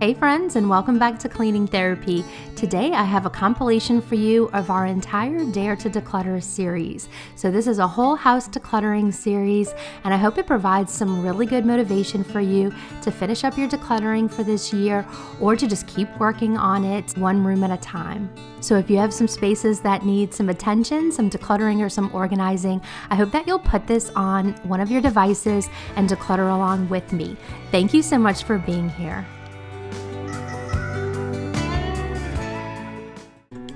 Hey friends, and welcome back to Cleaning Therapy. Today I have a compilation for you of our entire Dare to Declutter series. So this is a whole house decluttering series, and I hope it provides some really good motivation for you to finish up your decluttering for this year or to just keep working on it one room at a time. So if you have some spaces that need some attention, some decluttering or some organizing, I hope that you'll put this on one of your devices and declutter along with me. Thank you so much for being here.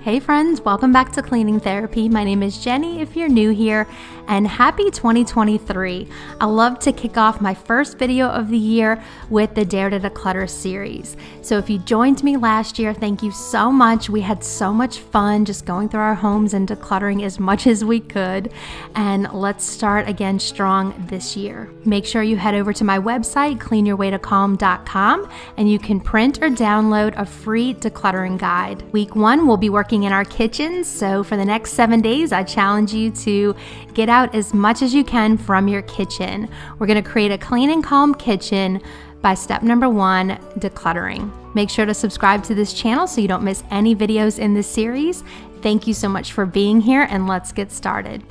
Hey friends, welcome back to Cleaning Therapy. My name is Jenny if you're new here, and happy 2023. I love to kick off my first video of the year with the Dare to Declutter series. So if you joined me last year, thank you so much. We had so much fun just going through our homes and decluttering as much as we could. And let's start again strong this year. Make sure you head over to my website, cleanyourwaytocalm.com, and you can print or download a free decluttering guide. Week 1, we'll be working in our kitchens. So for the next 7 days, I challenge you to get out as much as you can from your kitchen. We're going to create a clean and calm kitchen by step number 1, decluttering. Make sure to subscribe to this channel so you don't miss any videos in this series. Thank you so much for being here, and let's get started.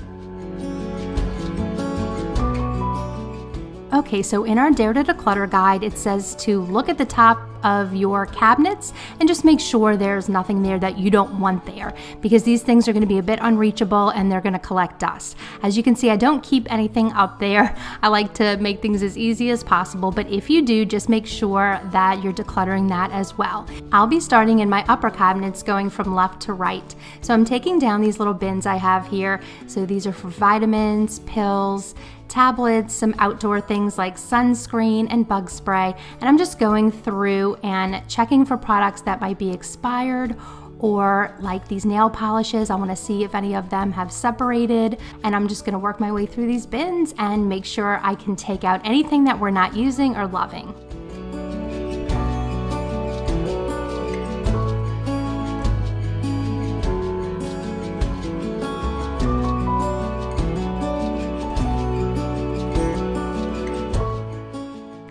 Okay, so in our Dare to Declutter guide, it says to look at the top of your cabinets and just make sure there's nothing there that you don't want there, because these things are going to be a bit unreachable and they're going to collect dust. As you can see, I don't keep anything up there. I like to make things as easy as possible, but if you do, just make sure that you're decluttering that as well. I'll be starting in my upper cabinets going from left to right. So I'm taking down these little bins I have here. So these are for vitamins, pills, tablets, some outdoor things like sunscreen and bug spray, and I'm just going through and checking for products that might be expired, or like these nail polishes. I want to see if any of them have separated, and I'm just going to work my way through these bins and make sure I can take out anything that we're not using or loving.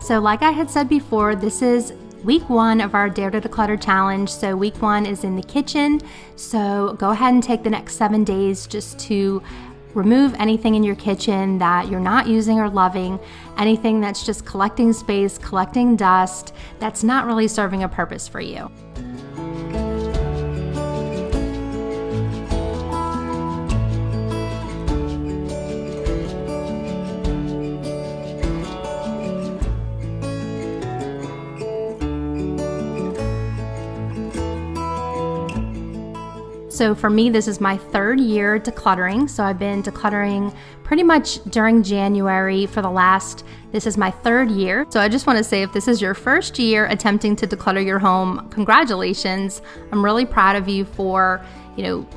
So like I had said before, this is week 1 of our Dare to Declutter challenge. So week 1 is in the kitchen. So go ahead and take the next 7 days just to remove anything in your kitchen that you're not using or loving, anything that's just collecting space, collecting dust, that's not really serving a purpose for you. So for me, this is my 3rd year decluttering. So I've been decluttering pretty much during January for this is my 3rd year. So I just want to say, if this is your first year attempting to declutter your home, congratulations. I'm really proud of you for,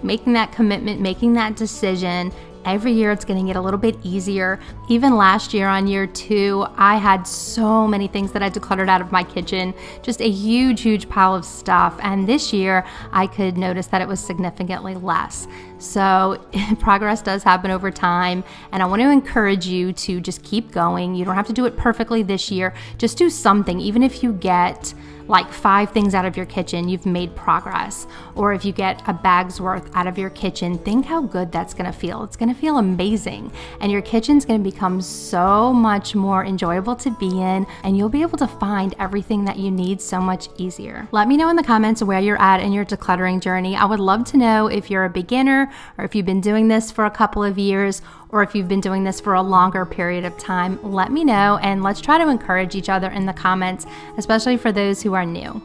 making that commitment, making that decision. Every year it's going to get a little bit easier. Even last year on year 2, I had so many things that I decluttered out of my kitchen, just a huge pile of stuff. And this year I could notice that it was significantly less. So progress does happen over time, and I want to encourage you to just keep going. You don't have to do it perfectly this year. Just do something. Even if you get like 5 things out of your kitchen, you've made progress. Or if you get a bag's worth out of your kitchen, think how good that's gonna feel. It's gonna feel amazing. And your kitchen's gonna become so much more enjoyable to be in, and you'll be able to find everything that you need so much easier. Let me know in the comments where you're at in your decluttering journey. I would love to know if you're a beginner, or if you've been doing this for a couple of years, or if you've been doing this for a longer period of time. Let me know, and let's try to encourage each other in the comments, especially for those who are new.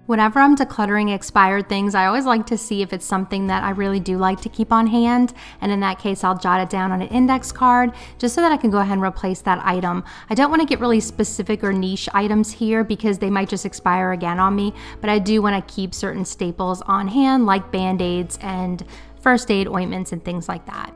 Whenever I'm decluttering expired things, I always like to see if it's something that I really do like to keep on hand, and in that case I'll jot it down on an index card just so that I can go ahead and replace that item. I don't want to get really specific or niche items here because they might just expire again on me, but I do want to keep certain staples on hand like Band-Aids and first aid ointments and things like that.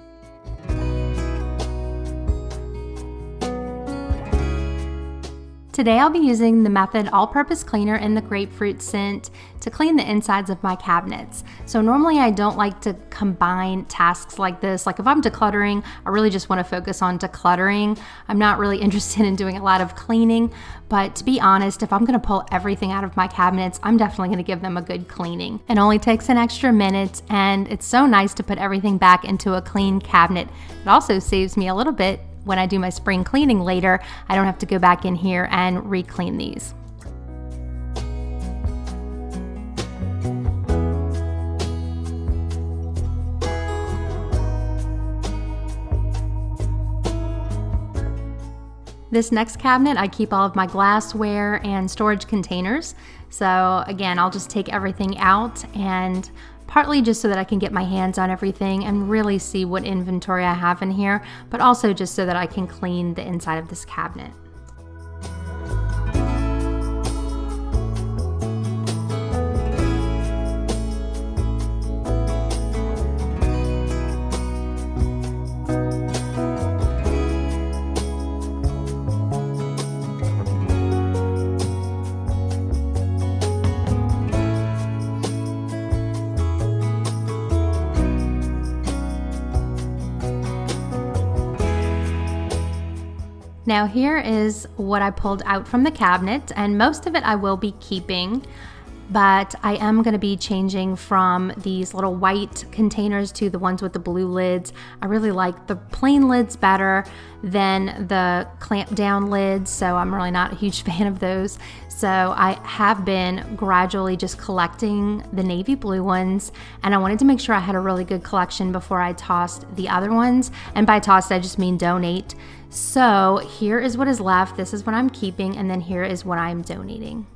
Today I'll be using the Method all-purpose cleaner in the grapefruit scent to clean the insides of my cabinets. So normally I don't like to combine tasks like this. Like if I'm decluttering, I really just want to focus on decluttering. I'm not really interested in doing a lot of cleaning, but to be honest, if I'm going to pull everything out of my cabinets, I'm definitely going to give them a good cleaning. It only takes an extra minute, and it's so nice to put everything back into a clean cabinet. It also saves me a little bit when I do my spring cleaning later. I don't have to go back in here and re-clean these. This next cabinet, I keep all of my glassware and storage containers. So again, I'll just take everything out, and partly just so that I can get my hands on everything and really see what inventory I have in here, but also just so that I can clean the inside of this cabinet. Now here is what I pulled out from the cabinet, and most of it I will be keeping, but I am going to be changing from these little white containers to the ones with the blue lids. I really like the plain lids better than the clamp down lids, so I'm really not a huge fan of those. So I have been gradually just collecting the navy blue ones, and I wanted to make sure I had a really good collection before I tossed the other ones. And by tossed, I just mean donate. So here is what is left. This is what I'm keeping, and then here is what I'm donating.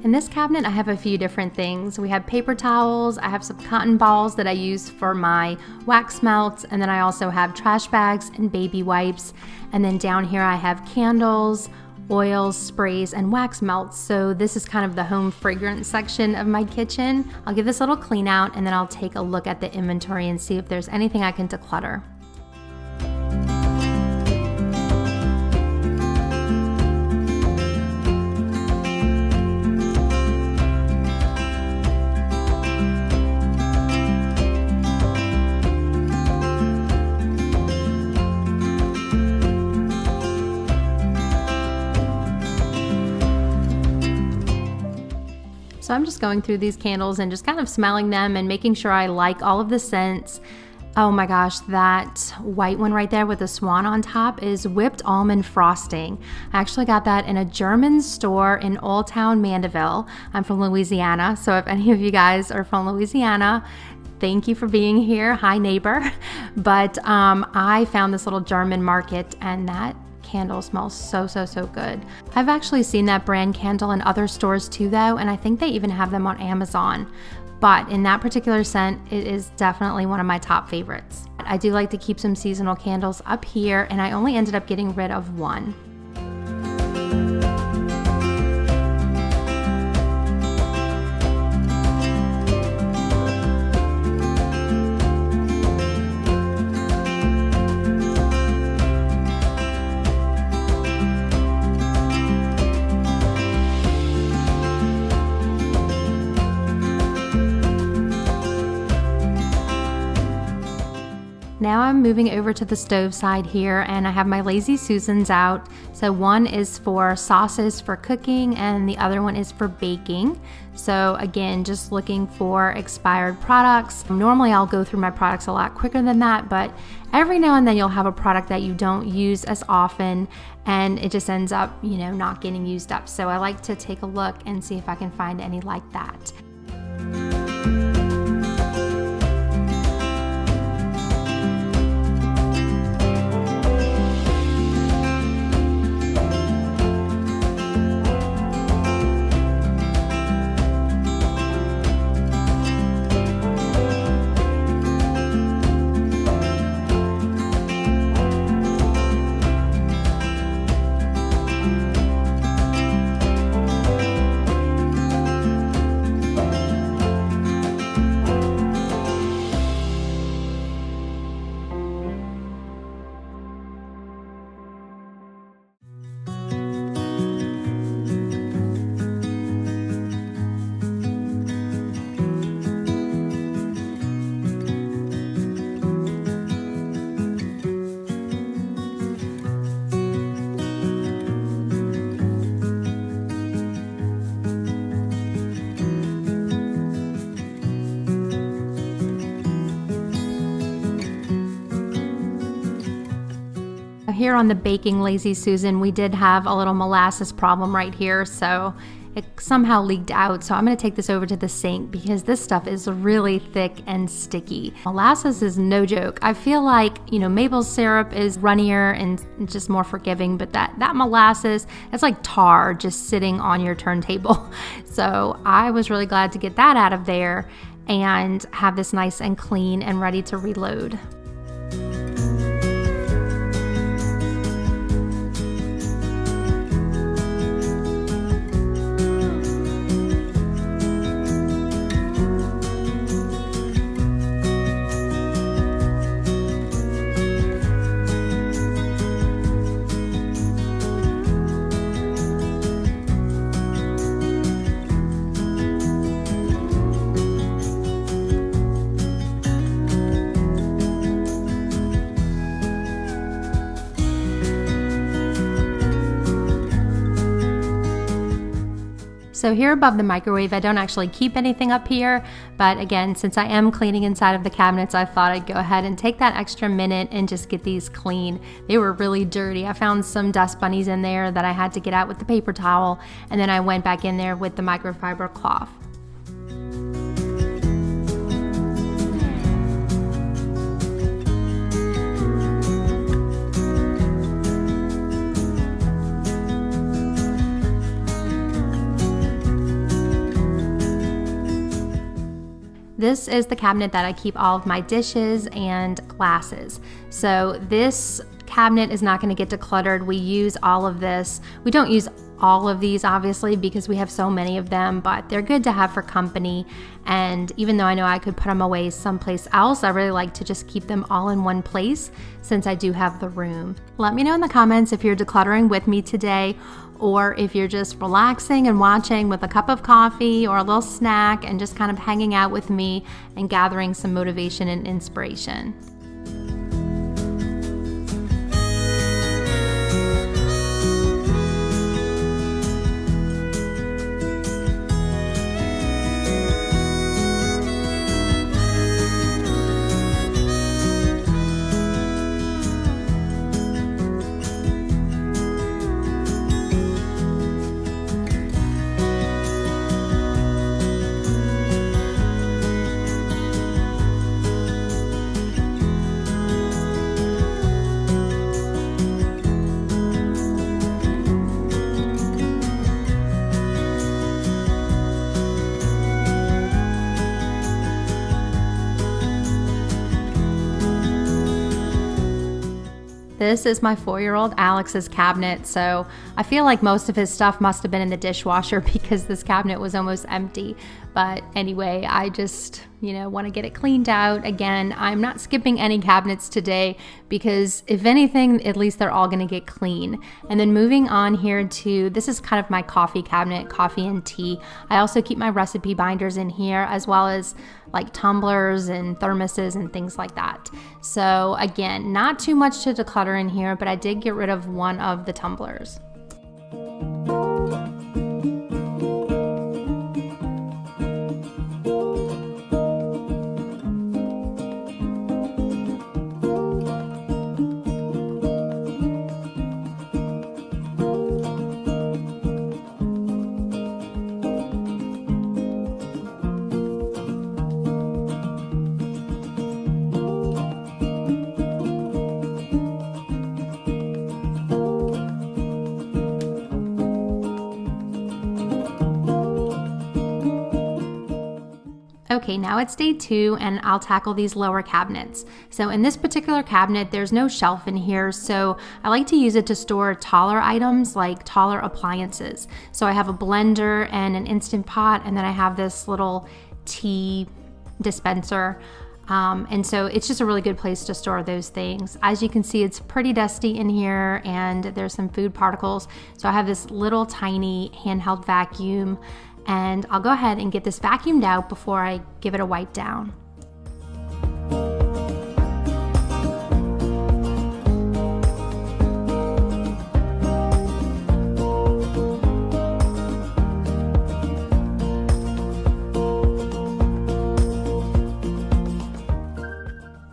In this cabinet, I have a few different things. We have paper towels, I have some cotton balls that I use for my wax melts, and then I also have trash bags and baby wipes. And then down here I have candles, oils, sprays, and wax melts. So this is kind of the home fragrance section of my kitchen. I'll give this a little clean out, and then I'll take a look at the inventory and see if there's anything I can declutter. So I'm just going through these candles and just kind of smelling them and making sure I like all of the scents. Oh my gosh, that white one right there with the swan on top is whipped almond frosting. I actually got that in a German store in Old Town Mandeville. I'm from Louisiana, so if any of you guys are from Louisiana, thank you for being here. Hi, neighbor. But I found this little German market, and that candle smells so good. I've actually seen that brand candle in other stores too though, and I think they even have them on Amazon. But in that particular scent, it is definitely one of my top favorites. I do like to keep some seasonal candles up here, and I only ended up getting rid of one. Now I'm moving over to the stove side here, and I have my Lazy Susans out. So one is for sauces for cooking and the other one is for baking. So again, just looking for expired products. Normally I'll go through my products a lot quicker than that, but every now and then you'll have a product that you don't use as often and it just ends up, not getting used up. So I like to take a look and see if I can find any like that. Here on the baking Lazy Susan, we did have a little molasses problem right here, so it somehow leaked out. So I'm going to take this over to the sink because this stuff is really thick and sticky. Molasses is no joke. I feel like, maple syrup is runnier and just more forgiving, but that molasses, it's like tar just sitting on your turntable. So I was really glad to get that out of there and have this nice and clean and ready to reload. So here above the microwave, I don't actually keep anything up here, but again, since I am cleaning inside of the cabinets, I thought I'd go ahead and take that extra minute and just get these clean. They were really dirty. I found some dust bunnies in there that I had to get out with the paper towel, and then I went back in there with the microfiber cloth. This is the cabinet that I keep all of my dishes and glasses. So this cabinet is not going to get decluttered. We use all of this. We don't use all of these obviously because we have so many of them, but they're good to have for company. And even though I know I could put them away someplace else, I really like to just keep them all in one place since I do have the room. Let me know in the comments if you're decluttering with me today, or if you're just relaxing and watching with a cup of coffee or a little snack and just kind of hanging out with me and gathering some motivation and inspiration. This is my 4-year-old Alex's cabinet, so I feel like most of his stuff must have been in the dishwasher because this cabinet was almost empty. But anyway, I just, want to get it cleaned out. Again, I'm not skipping any cabinets today because if anything, at least they're all going to get clean. And then moving on here to, this is kind of my coffee cabinet, coffee and tea. I also keep my recipe binders in here as well as like tumblers and thermoses and things like that. So again, not too much to declutter in here, but I did get rid of one of the tumblers. Okay, now it's day 2 and I'll tackle these lower cabinets. So in this particular cabinet, there's no shelf in here, so I like to use it to store taller items like taller appliances. So I have a blender and an Instant Pot, and then I have this little tea dispenser. And so it's just a really good place to store those things. As you can see, it's pretty dusty in here and there's some food particles. So I have this little tiny handheld vacuum, and I'll go ahead and get this vacuumed out before I give it a wipe down.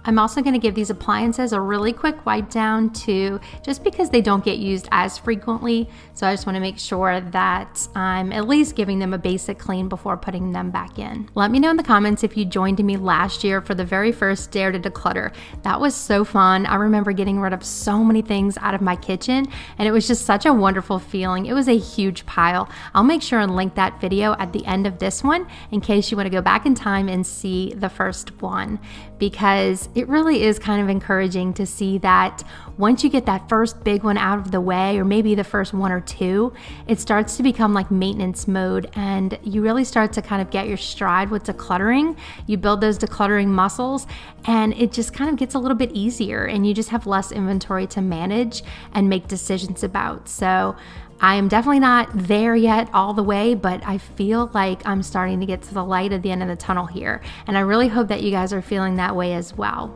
I'm also going to give these appliances a really quick wipe down too, just because they don't get used as frequently. So I just want to make sure that I'm at least giving them a basic clean before putting them back in. Let me know in the comments if you joined me last year for the very first Dare to Declutter. That was so fun. I remember getting rid of so many things out of my kitchen, and it was just such a wonderful feeling. It was a huge pile. I'll make sure and link that video at the end of this one in case you want to go back in time and see the first one, because it really is kind of encouraging to see that once you get that first big one out of the way, or maybe the first 1 or 2, it starts to become like maintenance mode, and you really start to kind of get your stride with decluttering. You build those decluttering muscles, and it just kind of gets a little bit easier, and you just have less inventory to manage and make decisions about. So I am definitely not there yet all the way, but I feel like I'm starting to get to the light at the end of the tunnel here. And I really hope that you guys are feeling that way as well.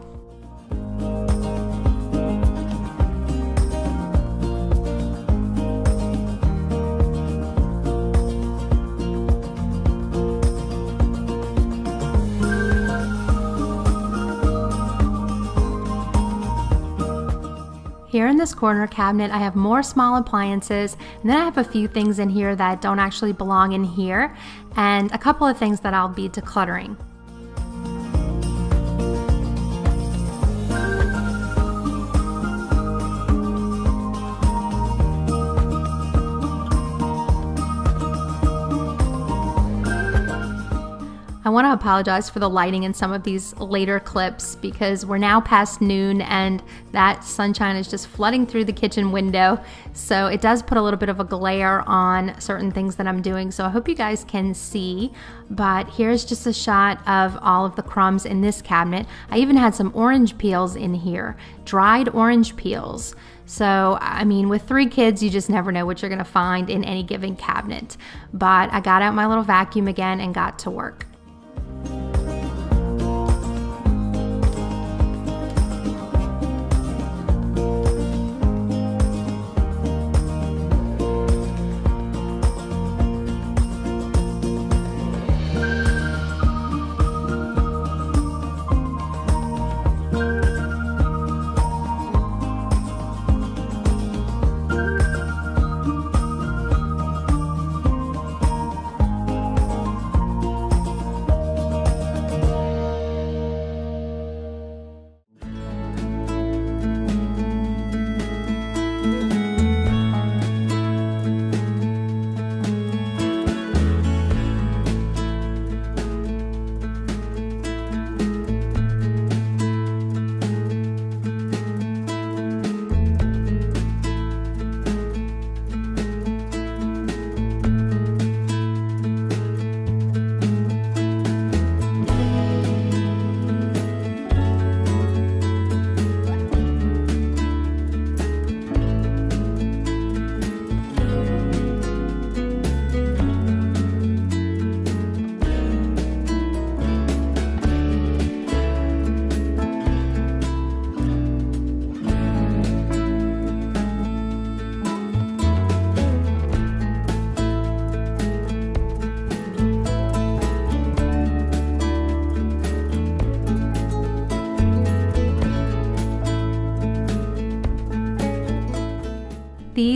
Here in this corner cabinet, I have more small appliances, and then I have a few things in here that don't actually belong in here, and a couple of things that I'll be decluttering. I want to apologize for the lighting in some of these later clips because we're now past noon and that sunshine is just flooding through the kitchen window. So it does put a little bit of a glare on certain things that I'm doing. So I hope you guys can see, but here's just a shot of all of the crumbs in this cabinet. I even had some orange peels in here, dried orange peels. So, I mean, with 3 kids, you just never know what you're gonna find in any given cabinet. But I got out my little vacuum again and got to work.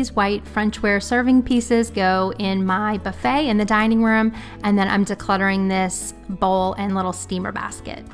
these white Frenchware serving pieces go in my buffet in the dining room, and then I'm decluttering this bowl and little steamer basket.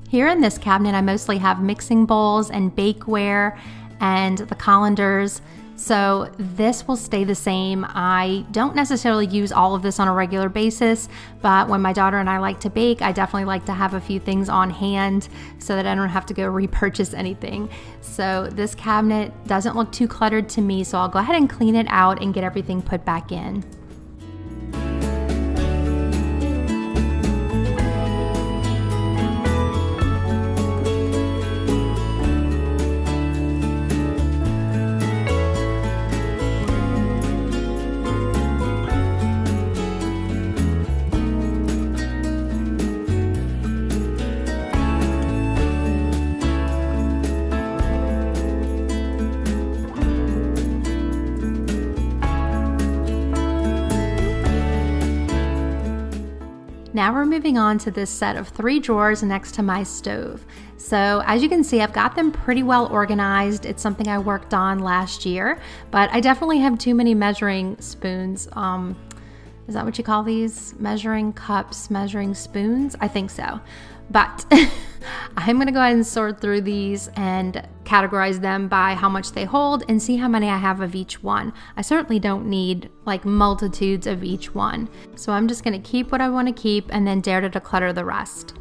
Here in this cabinet, I mostly have mixing bowls and bakeware and the colanders, so this will stay the same. I don't necessarily use all of this on a regular basis, but when my daughter and I like to bake, I definitely like to have a few things on hand so that I don't have to go repurchase anything. So this cabinet doesn't look too cluttered to me, so I'll go ahead and clean it out and get everything put back in. Now we're moving on to this set of 3 drawers next to my stove. So as you can see, I've got them pretty well organized. It's something I worked on last year, but I definitely have too many measuring spoons. Is that what you call these? Measuring cups, measuring spoons? I think so. But I'm gonna go ahead and sort through these and categorize them by how much they hold and see how many I have of each one. I certainly don't need like multitudes of each one. So I'm just gonna keep what I wanna keep and then dare to declutter the rest.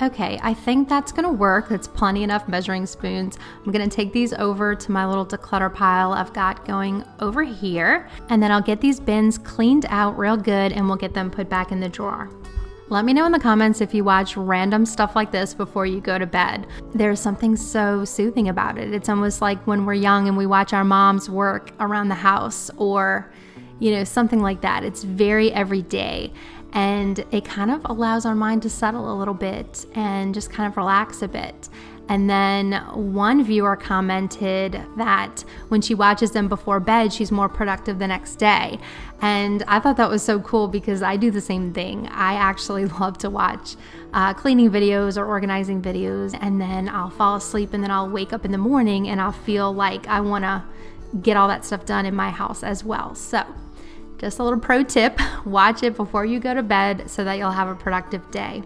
Okay, I think that's gonna work. That's plenty enough measuring spoons. I'm gonna take these over to my little declutter pile I've got going over here, and then I'll get these bins cleaned out real good and we'll get them put back in the drawer. Let me know in the comments if you watch random stuff like this before you go to bed. There's something so soothing about it. It's almost like when we're young and we watch our moms work around the house or, you know, something like that. It's very everyday. And it kind of allows our mind to settle a little bit and just kind of relax a bit. And then one viewer commented that when she watches them before bed, she's more productive the next day. And I thought that was so cool because I do the same thing. I actually love to watch cleaning videos or organizing videos, and then I'll fall asleep and then I'll wake up in the morning and I'll feel like I want to get all that stuff done in my house as well. So just a little pro tip, watch it before you go to bed so that you'll have a productive day.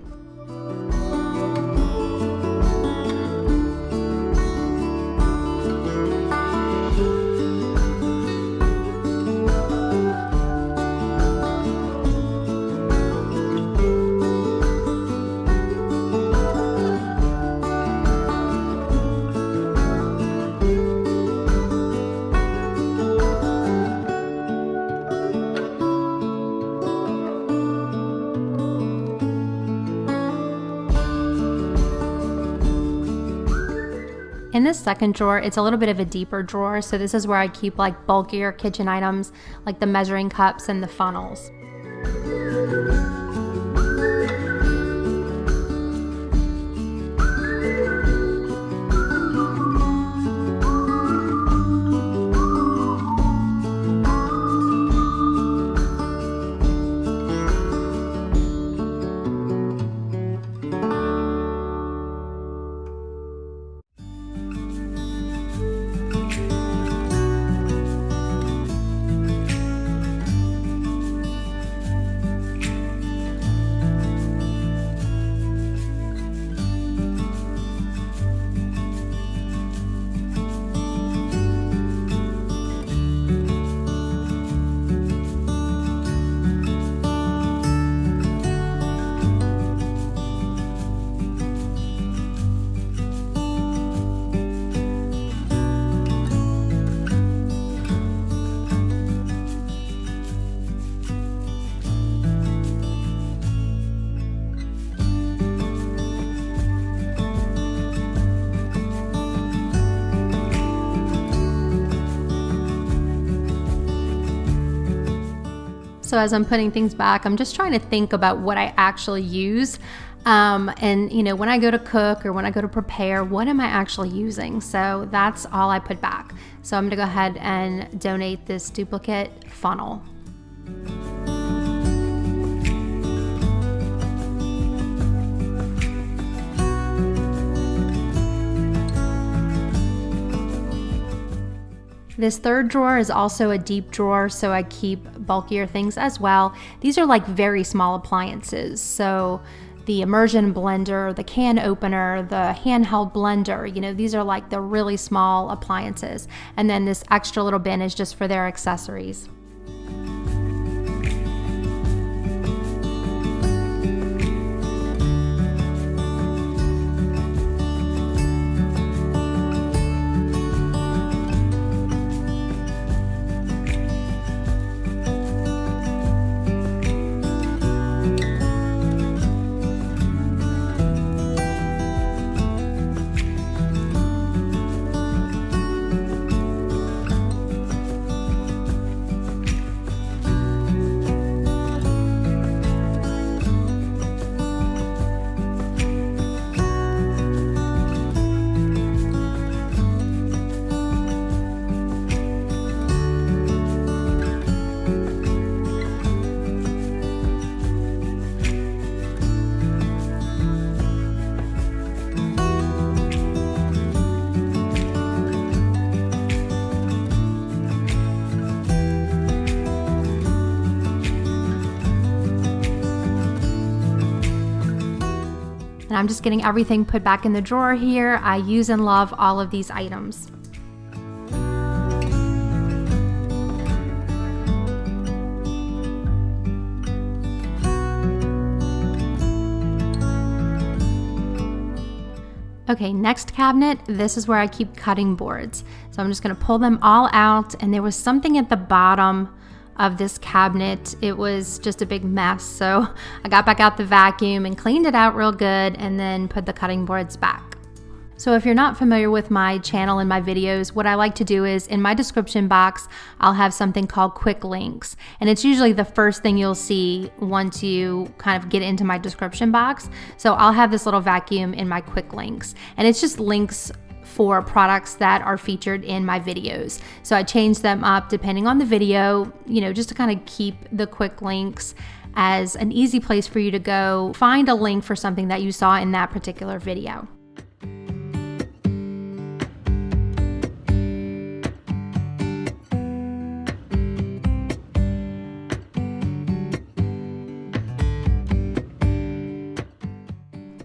In this second drawer, it's a little bit of a deeper drawer, so this is where I keep like bulkier kitchen items like the measuring cups and the funnels. So as I'm putting things back, I'm just trying to think about what I actually use. And you know, when I go to cook or when I go to prepare, what am I actually using? So that's all I put back. So I'm gonna go ahead and donate this duplicate funnel. This third drawer is also a deep drawer, so I keep bulkier things as well. These are like very small appliances. So the immersion blender, the can opener, the handheld blender, you know, these are like the really small appliances. And then this extra little bin is just for their accessories. And I'm just getting everything put back in the drawer here. I use and love all of these items. Okay, next cabinet, this is where I keep cutting boards. So I'm just gonna pull them all out, and there was something at the bottom of this cabinet. It was just a big mess. So I got back out the vacuum and cleaned it out real good and then put the cutting boards back. So if you're not familiar with my channel and my videos, what I like to do is in my description box, I'll have something called quick links. And it's usually the first thing you'll see once you kind of get into my description box. So I'll have this little vacuum in my quick links, and it's just links for products that are featured in my videos. So I change them up depending on the video, you know, just to kind of keep the quick links as an easy place for you to go find a link for something that you saw in that particular video.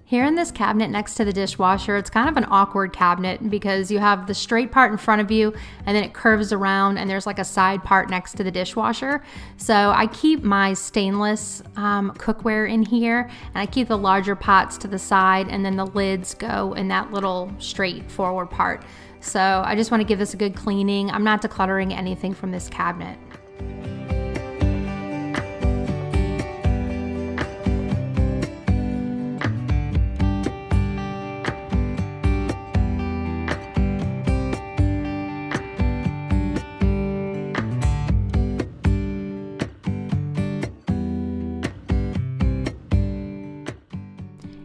Here in this cabinet next to the dishwasher, it's kind of an awkward cabinet because you have the straight part in front of you and then it curves around and there's like a side part next to the dishwasher. So I keep my stainless cookware in here, and I keep the larger pots to the side, and then the lids go in that little straight forward part. So I just want to give this a good cleaning. I'm not decluttering anything from this cabinet.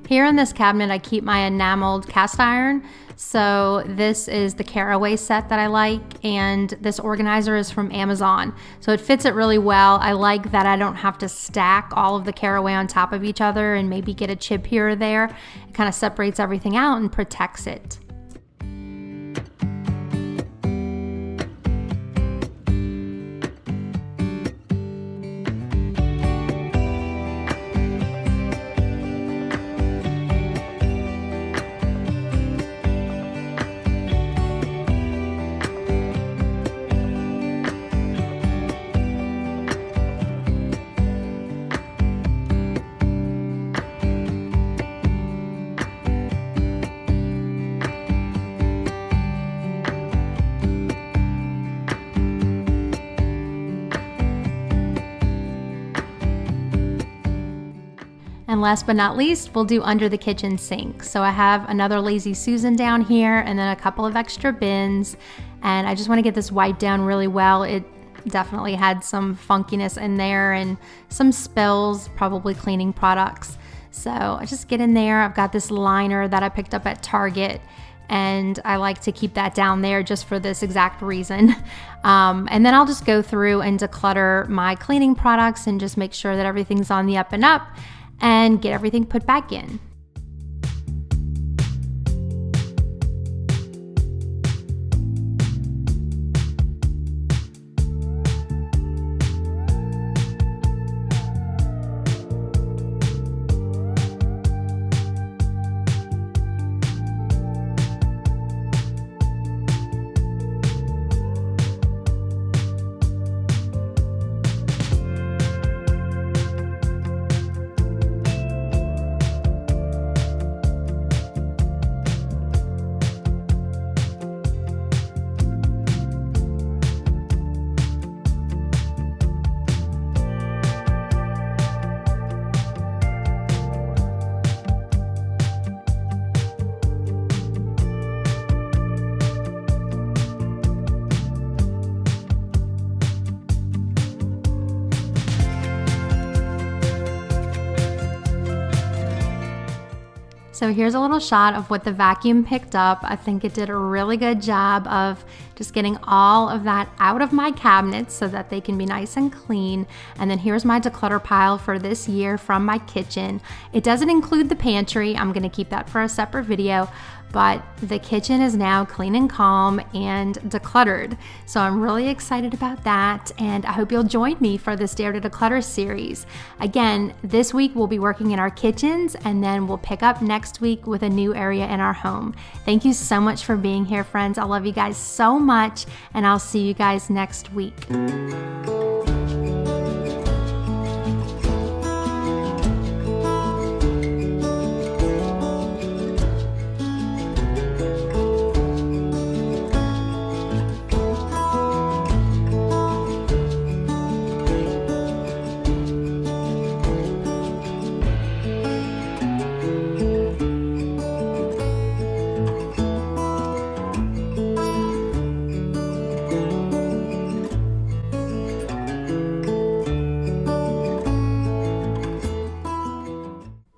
Here in this cabinet, I keep my enameled cast iron. So this is the caraway set that I like, and this organizer is from Amazon. So it fits it really well. I like that I don't have to stack all of the caraway on top of each other and maybe get a chip here or there. It kind of separates everything out and protects it. And last but not least, we'll do under the kitchen sink. So I have another Lazy Susan down here and then a couple of extra bins. And I just want to get this wiped down really well. definitely had some funkiness in there and some spills, probably cleaning products. So I just get in there. I've got this liner that I picked up at Target, and I like to keep that down there just for this exact reason. And then I'll just go through and declutter my cleaning products and just make sure that everything's on the up and up and get everything put back in. So here's a little shot of what the vacuum picked up. I think it did a really good job of just getting all of that out of my cabinets so that they can be nice and clean. And then here's my declutter pile for this year from my kitchen. It doesn't include the pantry. I'm gonna keep that for a separate video, but the kitchen is now clean and calm and decluttered. So I'm really excited about that, and I hope you'll join me for this Dare to Declutter series. Again, this week we'll be working in our kitchens, and then we'll pick up next week with a new area in our home. Thank you so much for being here, friends. I love you guys so much, and I'll see you guys next week.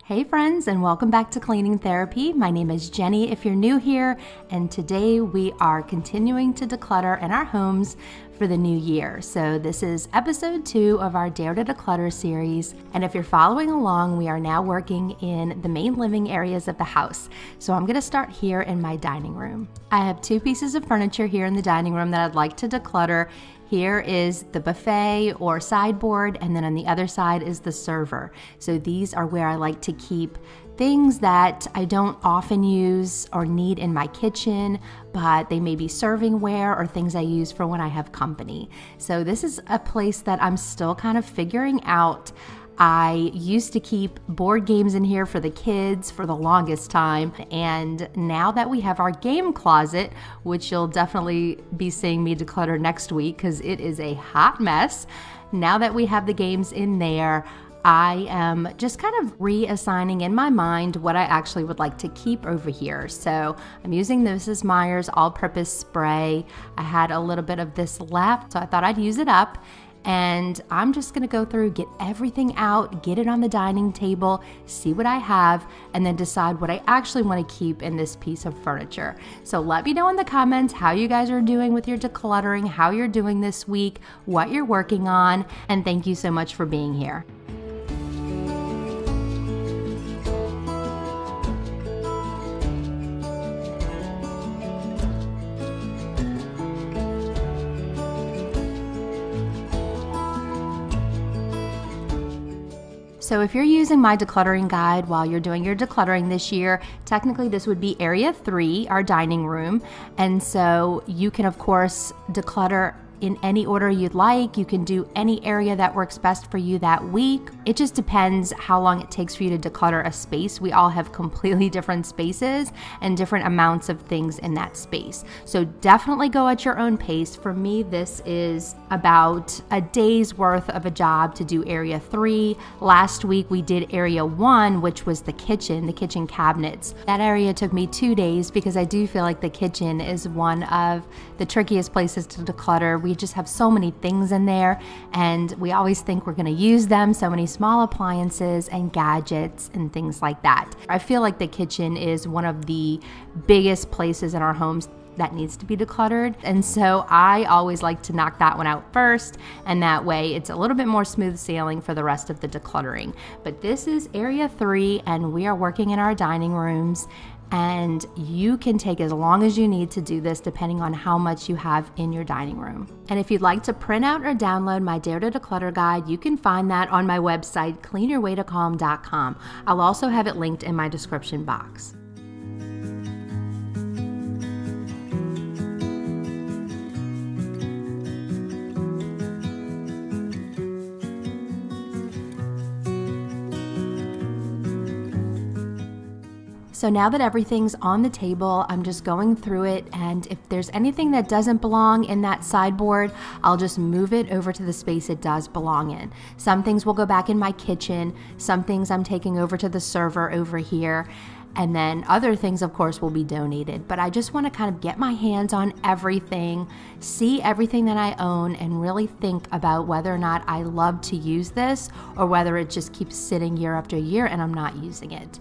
Hey friends, and welcome back to Cleaning Therapy. My name is Jenny if you're new here, and today we are continuing to declutter in our homes for the new year. So this is episode 2 of our Dare to Declutter series, and if you're following along, we are now working in the main living areas of the house. So I'm going to start here in my dining room. I have 2 pieces of furniture here in the dining room that I'd like to declutter. Here is the buffet or sideboard, and then on the other side is the server. So these are where I like to keep things that I don't often use or need in my kitchen, but they may be servingware or things I use for when I have company. So this is a place that I'm still kind of figuring out. I used to keep board games in here for the kids for the longest time, and now that we have our game closet, which you'll definitely be seeing me declutter next week because it is a hot mess, now that we have the games in there, I am just kind of reassigning in my mind what I actually would like to keep over here. So I'm using the Mrs. Meyer's all-purpose spray. I had a little bit of this left, so I thought I'd use it up. And I'm just gonna go through, get everything out, get it on the dining table, see what I have, and then decide what I actually wanna keep in this piece of furniture. So let me know in the comments how you guys are doing with your decluttering, how you're doing this week, what you're working on, and thank you so much for being here. So if you're using my decluttering guide while you're doing your decluttering this year, technically this would be area 3, our dining room. And so you can of course declutter in any order you'd like. You can do any area that works best for you that week. It just depends how long it takes for you to declutter a space. We all have completely different spaces and different amounts of things in that space. So definitely go at your own pace. For me, this is about a day's worth of a job to do area 3. Last week we did area 1, which was the kitchen cabinets. That area took me 2 days because I do feel like the kitchen is one of the trickiest places to declutter. We just have so many things in there, and we always think we're going to use them. So many small appliances and gadgets and things like that. I feel like the kitchen is one of the biggest places in our homes that needs to be decluttered. And so I always like to knock that one out first, and that way it's a little bit more smooth sailing for the rest of the decluttering. But this is area 3, and we are working in our dining rooms, and you can take as long as you need to do this depending on how much you have in your dining room. And if you'd like to print out or download my Dare to Declutter guide, you can find that on my website, cleanyourwaytocalm.com. I'll also have it linked in my description box. So now that everything's on the table, I'm just going through it, and if there's anything that doesn't belong in that sideboard, I'll just move it over to the space it does belong in. Some things will go back in my kitchen, some things I'm taking over to the server over here, and then other things, of course, will be donated. But I just want to kind of get my hands on everything, see everything that I own, and really think about whether or not I love to use this or whether it just keeps sitting year after year and I'm not using it.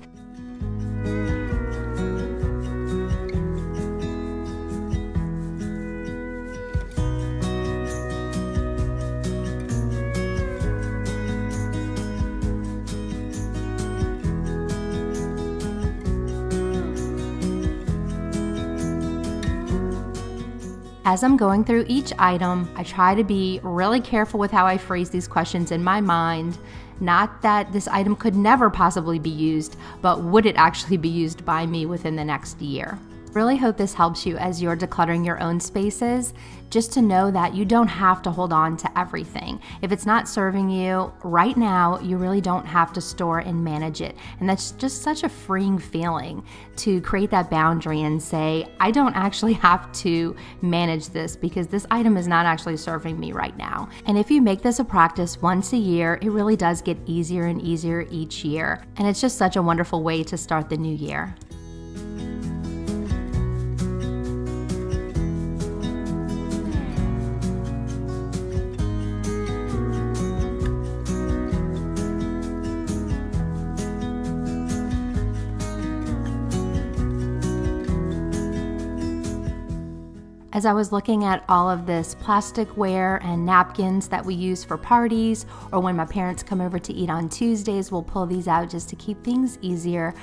As I'm going through each item, I try to be really careful with how I phrase these questions in my mind. Not that this item could never possibly be used, but would it actually be used by me within the next year? Really hope this helps you as you're decluttering your own spaces, just to know that you don't have to hold on to everything. If it's not serving you right now, you really don't have to store and manage it. And that's just such a freeing feeling to create that boundary and say, I don't actually have to manage this because this item is not actually serving me right now. And if you make this a practice once a year, it really does get easier and easier each year. And it's just such a wonderful way to start the new year. As I was looking at all of this plasticware and napkins that we use for parties, or when my parents come over to eat on Tuesdays, we'll pull these out just to keep things easier.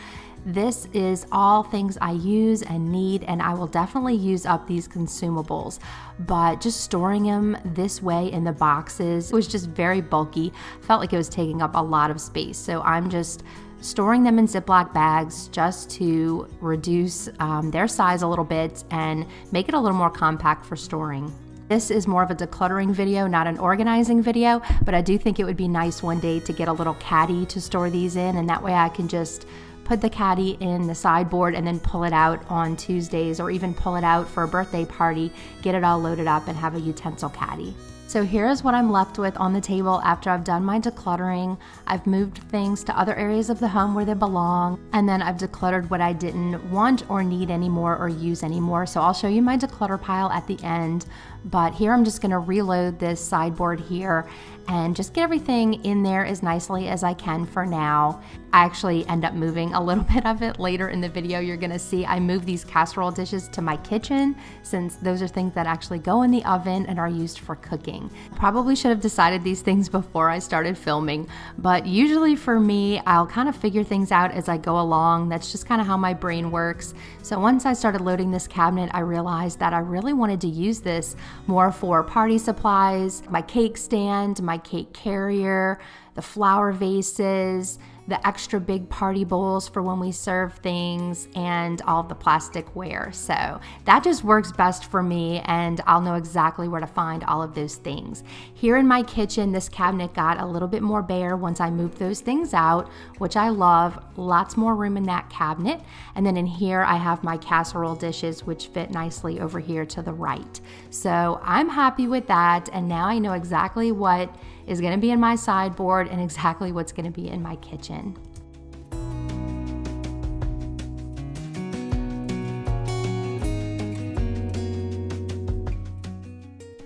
This is all things I use and need, and I will definitely use up these consumables. But just storing them this way in the boxes, it was just very bulky. Felt like it was taking up a lot of space. So I'm just storing them in Ziploc bags just to reduce their size a little bit and make it a little more compact for storing. This is more of a decluttering video, not an organizing video, but I do think it would be nice one day to get a little caddy to store these in, and that way I can just put the caddy in the sideboard and then pull it out on Tuesdays, or even pull it out for a birthday party, get it all loaded up and have a utensil caddy. So here's what I'm left with on the table after I've done my decluttering. I've moved things to other areas of the home where they belong, and then I've decluttered what I didn't want or need anymore or use anymore. So I'll show you my declutter pile at the end, but here I'm just gonna reload this sideboard here and just get everything in there as nicely as I can for now. I actually end up moving a little bit of it later in the video. You're gonna see I move these casserole dishes to my kitchen, since those are things that actually go in the oven and are used for cooking. Probably should have decided these things before I started filming, but usually for me, I'll kind of figure things out as I go along. That's just kind of how my brain works. So once I started loading this cabinet, I realized that I really wanted to use this more for party supplies, my cake stand, my cake carrier, the flower vases, the extra big party bowls for when we serve things, and all the plasticware. So that just works best for me, and I'll know exactly where to find all of those things. Here in my kitchen, this cabinet got a little bit more bare once I moved those things out, which I love. Lots more room in that cabinet. And then in here, I have my casserole dishes, which fit nicely over here to the right. So I'm happy with that, and now I know exactly what is going to be in my sideboard and exactly what's going to be in my kitchen.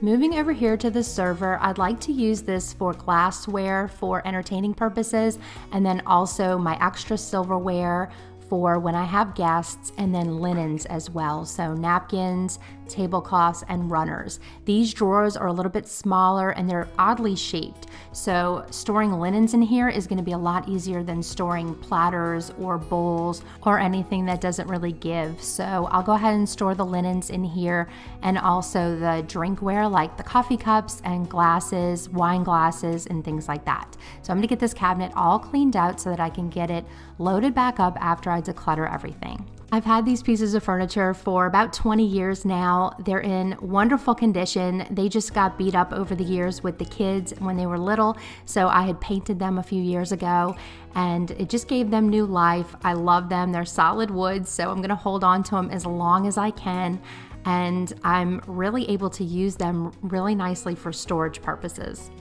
Moving over here to the server, I'd like to use this for glassware for entertaining purposes, and then also my extra silverware for when I have guests, and then linens as well. So napkins, tablecloths, and runners. These drawers are a little bit smaller and they're oddly shaped. So storing linens in here is going to be a lot easier than storing platters or bowls or anything that doesn't really give. So I'll go ahead and store the linens in here, and also the drinkware like the coffee cups and glasses, wine glasses, and things like that. So I'm going to get this cabinet all cleaned out so that I can get it loaded back up after I declutter everything. I've had these pieces of furniture for about 20 years now. They're in wonderful condition. They just got beat up over the years with the kids when they were little, so I had painted them a few years ago, and it just gave them new life. I love them. They're solid wood, so I'm gonna hold on to them as long as I can, and I'm really able to use them really nicely for storage purposes.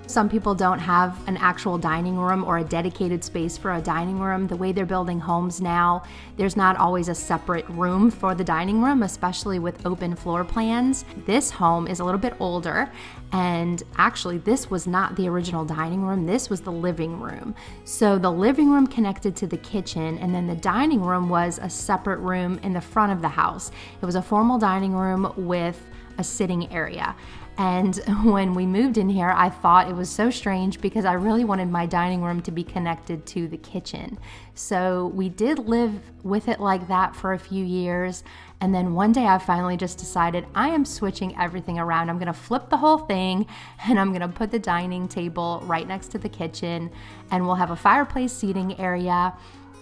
Some people don't have an actual dining room or a dedicated space for a dining room. The way they're building homes now, there's not always a separate room for the dining room, especially with open floor plans. This home is a little bit older, and actually this was not the original dining room. This was the living room. So the living room connected to the kitchen, and then the dining room was a separate room in the front of the house. It was a formal dining room with a sitting area. And when we moved in here, I thought it was so strange because I really wanted my dining room to be connected to the kitchen. So we did live with it like that for a few years. And then one day I finally just decided I am switching everything around. I'm gonna flip the whole thing, and I'm gonna put the dining table right next to the kitchen, and we'll have a fireplace seating area.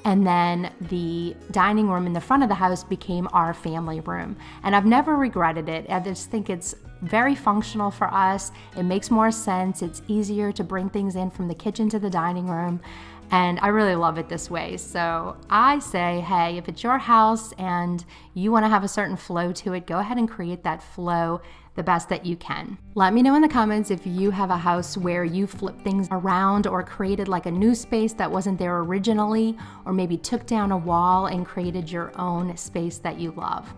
And then the dining room in the front of the house became our family room. And I've never regretted it. I just think it's very functional for us. It makes more sense. It's easier to bring things in from the kitchen to the dining room. And I really love it this way. So I say, hey, if it's your house and you want to have a certain flow to it, go ahead and create that flow the best that you can. Let me know in the comments if you have a house where you flip things around or created like a new space that wasn't there originally, or maybe took down a wall and created your own space that you love.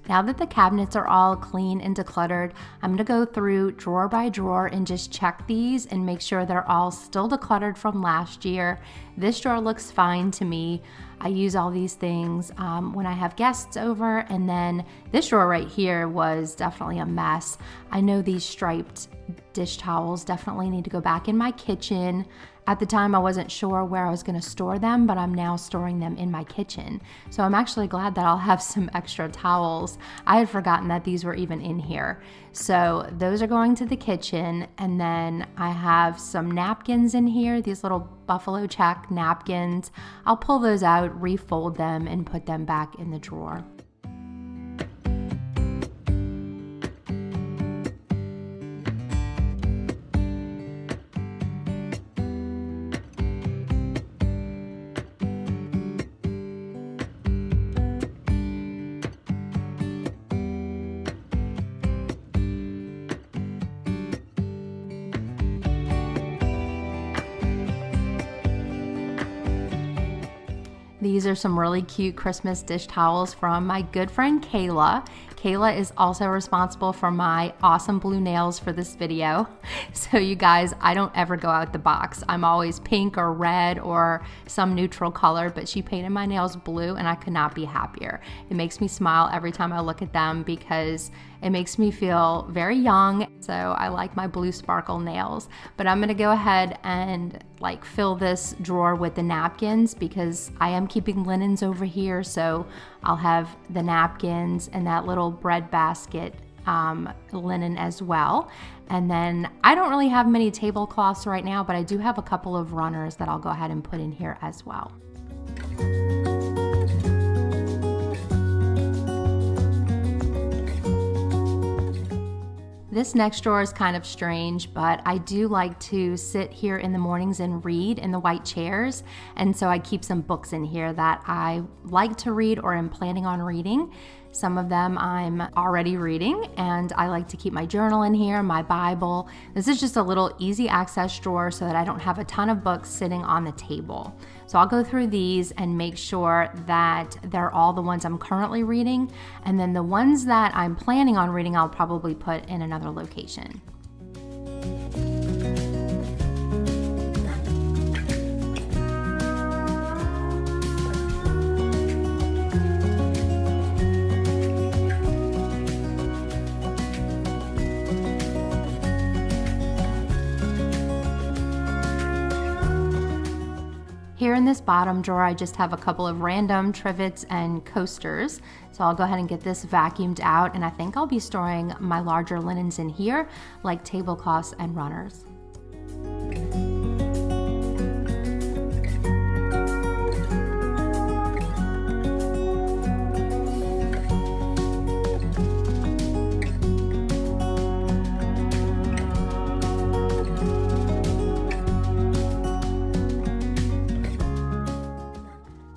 Now that the cabinets are all clean and decluttered, I'm gonna go through drawer by drawer and just check these and make sure they're all still decluttered from last year. This drawer looks fine to me. I use all these things when I have guests over, and then this drawer right here was definitely a mess. I know these striped dish towels definitely need to go back in my kitchen. At the time, I wasn't sure where I was going to store them, but I'm now storing them in my kitchen. So I'm actually glad that I'll have some extra towels. I had forgotten that these were even in here. So those are going to the kitchen, and then I have some napkins in here, these little buffalo check napkins. I'll pull those out, refold them, and put them back in the drawer. These are some really cute Christmas dish towels from my good friend Kayla. Kayla is also responsible for my awesome blue nails for this video. So you guys, I don't ever go out the box. I'm always pink or red or some neutral color, but she painted my nails blue and I could not be happier. It makes me smile every time I look at them because It makes me feel very young, so I like my blue sparkle nails. But I'm gonna go ahead and like fill this drawer with the napkins because I am keeping linens over here, so I'll have the napkins and that little bread basket linen as well. And then I don't really have many tablecloths right now, but I do have a couple of runners that I'll go ahead and put in here as well. This next drawer is kind of strange, but I do like to sit here in the mornings and read in the white chairs. And so I keep some books in here that I like to read or am planning on reading. Some of them I'm already reading, and I like to keep my journal in here, my Bible. This is just a little easy access drawer so that I don't have a ton of books sitting on the table. So I'll go through these and make sure that they're all the ones I'm currently reading, and then the ones that I'm planning on reading I'll probably put in another location. Here in this bottom drawer, I just have a couple of random trivets and coasters. So I'll go ahead and get this vacuumed out, and I think I'll be storing my larger linens in here, like tablecloths and runners.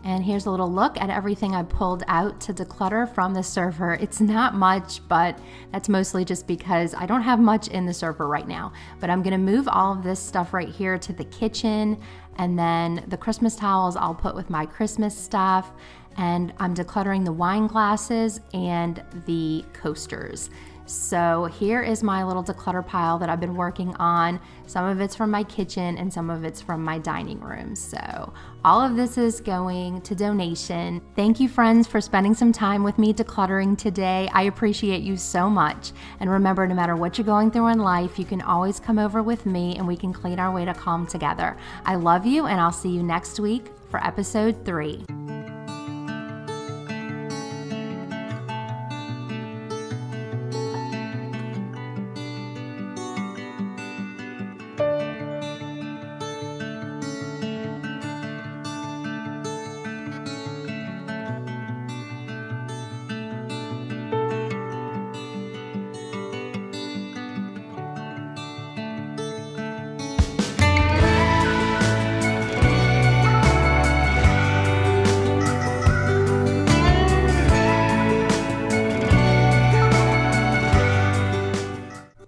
And here's a little look at everything I pulled out to declutter from the server. It's not much, but that's mostly just because I don't have much in the server right now. But I'm gonna move all of this stuff right here to the kitchen, and then the Christmas towels I'll put with my Christmas stuff, and I'm decluttering the wine glasses and the coasters. So here is my little declutter pile that I've been working on. Some of it's from my kitchen and some of it's from my dining room. So all of this is going to donation. Thank you, friends, for spending some time with me decluttering today. I appreciate you so much. And remember, no matter what you're going through in life, you can always come over with me and we can clean our way to calm together. I love you, and I'll see you next week for episode 3.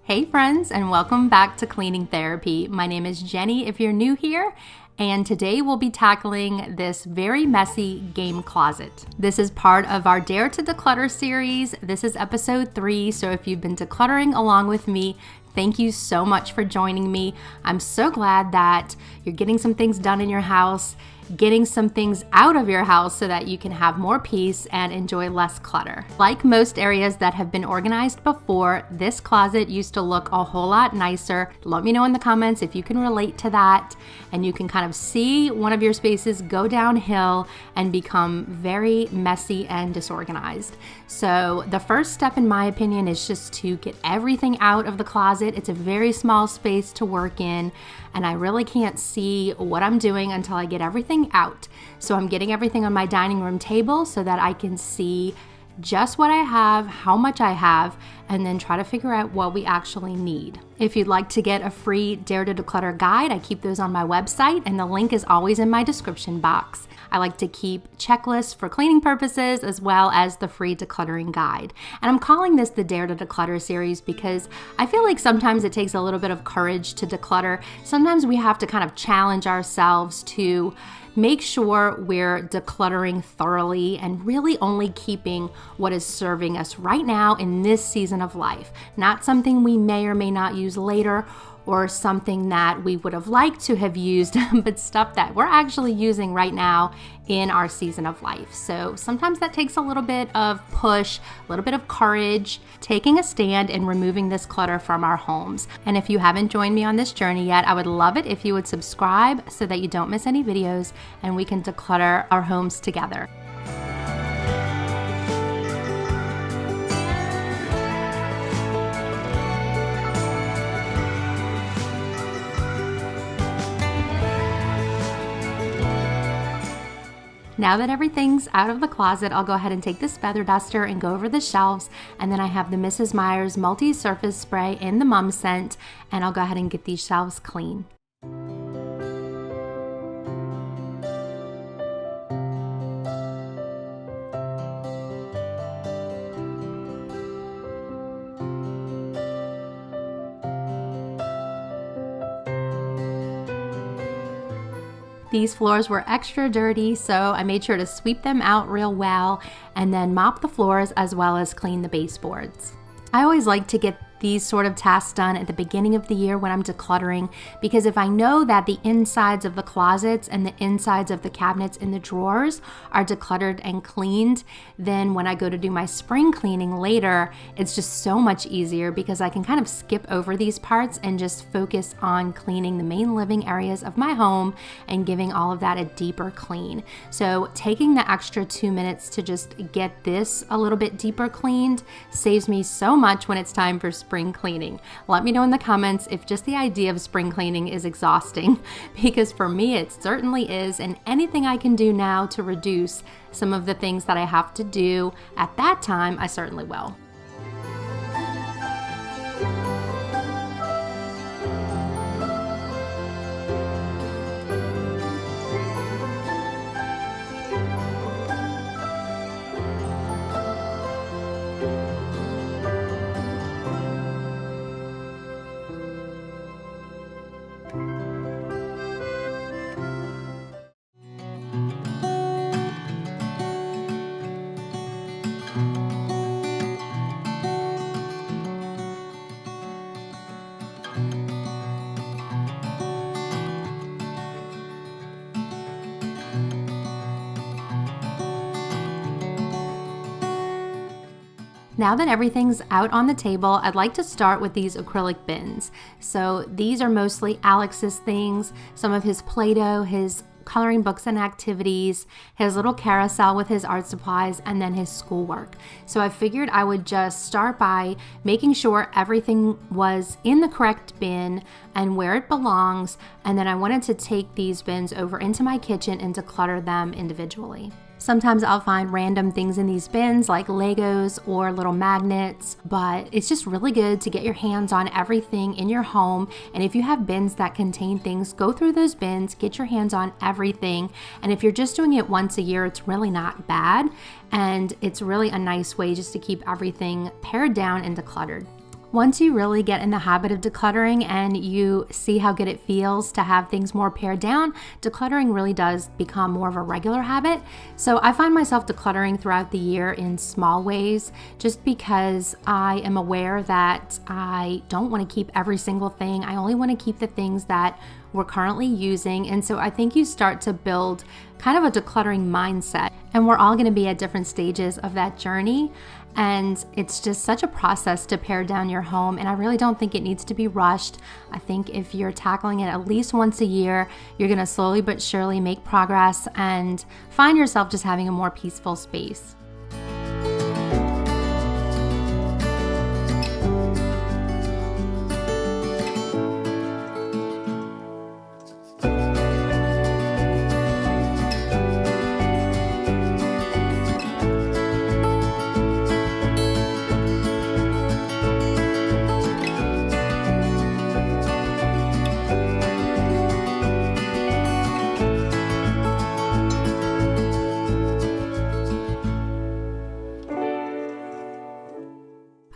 Hey friends, and welcome back to Cleaning Therapy. My name is Jenny if you're new here, and today we'll be tackling this very messy game closet. This is part of our Dare to Declutter series. This is episode 3, so if you've been decluttering along with me, thank you so much for joining me. I'm so glad that you're getting some things done in your house, getting some things out of your house so that you can have more peace and enjoy less clutter. Like most areas that have been organized before, this closet used to look a whole lot nicer. Let me know in the comments if you can relate to that, and you can kind of see one of your spaces go downhill and become very messy and disorganized. So the first step, in my opinion, is just to get everything out of the closet. It's a very small space to work in, and I really can't see what I'm doing until I get everything out. So I'm getting everything on my dining room table so that I can see just what I have, how much I have, and then try to figure out what we actually need. If you'd like to get a free Dare to Declutter guide, I keep those on my website, and the link is always in my description box. I like to keep checklists for cleaning purposes as well as the free decluttering guide. And I'm calling this the Dare to Declutter series because I feel like sometimes it takes a little bit of courage to declutter. Sometimes we have to kind of challenge ourselves to make sure we're decluttering thoroughly and really only keeping what is serving us right now in this season of life, not something we may or may not use later, or something that we would have liked to have used, but stuff that we're actually using right now in our season of life. So sometimes that takes a little bit of push, a little bit of courage, taking a stand and removing this clutter from our homes. And if you haven't joined me on this journey yet, I would love it if you would subscribe so that you don't miss any videos and we can declutter our homes together. Now that everything's out of the closet, I'll go ahead and take this feather duster and go over the shelves, and then I have the Mrs. Meyer's multi-surface spray in the mum scent, and I'll go ahead and get these shelves clean. These floors were extra dirty, so I made sure to sweep them out real well and then mop the floors as well as clean the baseboards. I always like to get these sort of tasks done at the beginning of the year when I'm decluttering, because if I know that the insides of the closets and the insides of the cabinets in the drawers are decluttered and cleaned, then when I go to do my spring cleaning later, it's just so much easier because I can kind of skip over these parts and just focus on cleaning the main living areas of my home and giving all of that a deeper clean. So taking the extra 2 minutes to just get this a little bit deeper cleaned saves me so much when it's time for spring cleaning. Let me know in the comments if just the idea of spring cleaning is exhausting, because for me it certainly is, and anything I can do now to reduce some of the things that I have to do at that time, I certainly will. Now that everything's out on the table, I'd like to start with these acrylic bins. So these are mostly Alex's things, some of his Play-Doh, his coloring books and activities, his little carousel with his art supplies, and then his schoolwork. So I figured I would just start by making sure everything was in the correct bin and where it belongs, and then I wanted to take these bins over into my kitchen and declutter them individually. Sometimes I'll find random things in these bins like Legos or little magnets, but it's just really good to get your hands on everything in your home. And if you have bins that contain things, go through those bins, get your hands on everything. And if you're just doing it once a year, it's really not bad. And it's really a nice way just to keep everything pared down and decluttered. Once you really get in the habit of decluttering and you see how good it feels to have things more pared down, decluttering really does become more of a regular habit. So I find myself decluttering throughout the year in small ways, just because I am aware that I don't want to keep every single thing. I only want to keep the things that we're currently using. And so I think you start to build kind of a decluttering mindset, and we're all going to be at different stages of that journey. And it's just such a process to pare down your home, and I really don't think it needs to be rushed. I think if you're tackling it at least once a year, you're gonna slowly but surely make progress and find yourself just having a more peaceful space.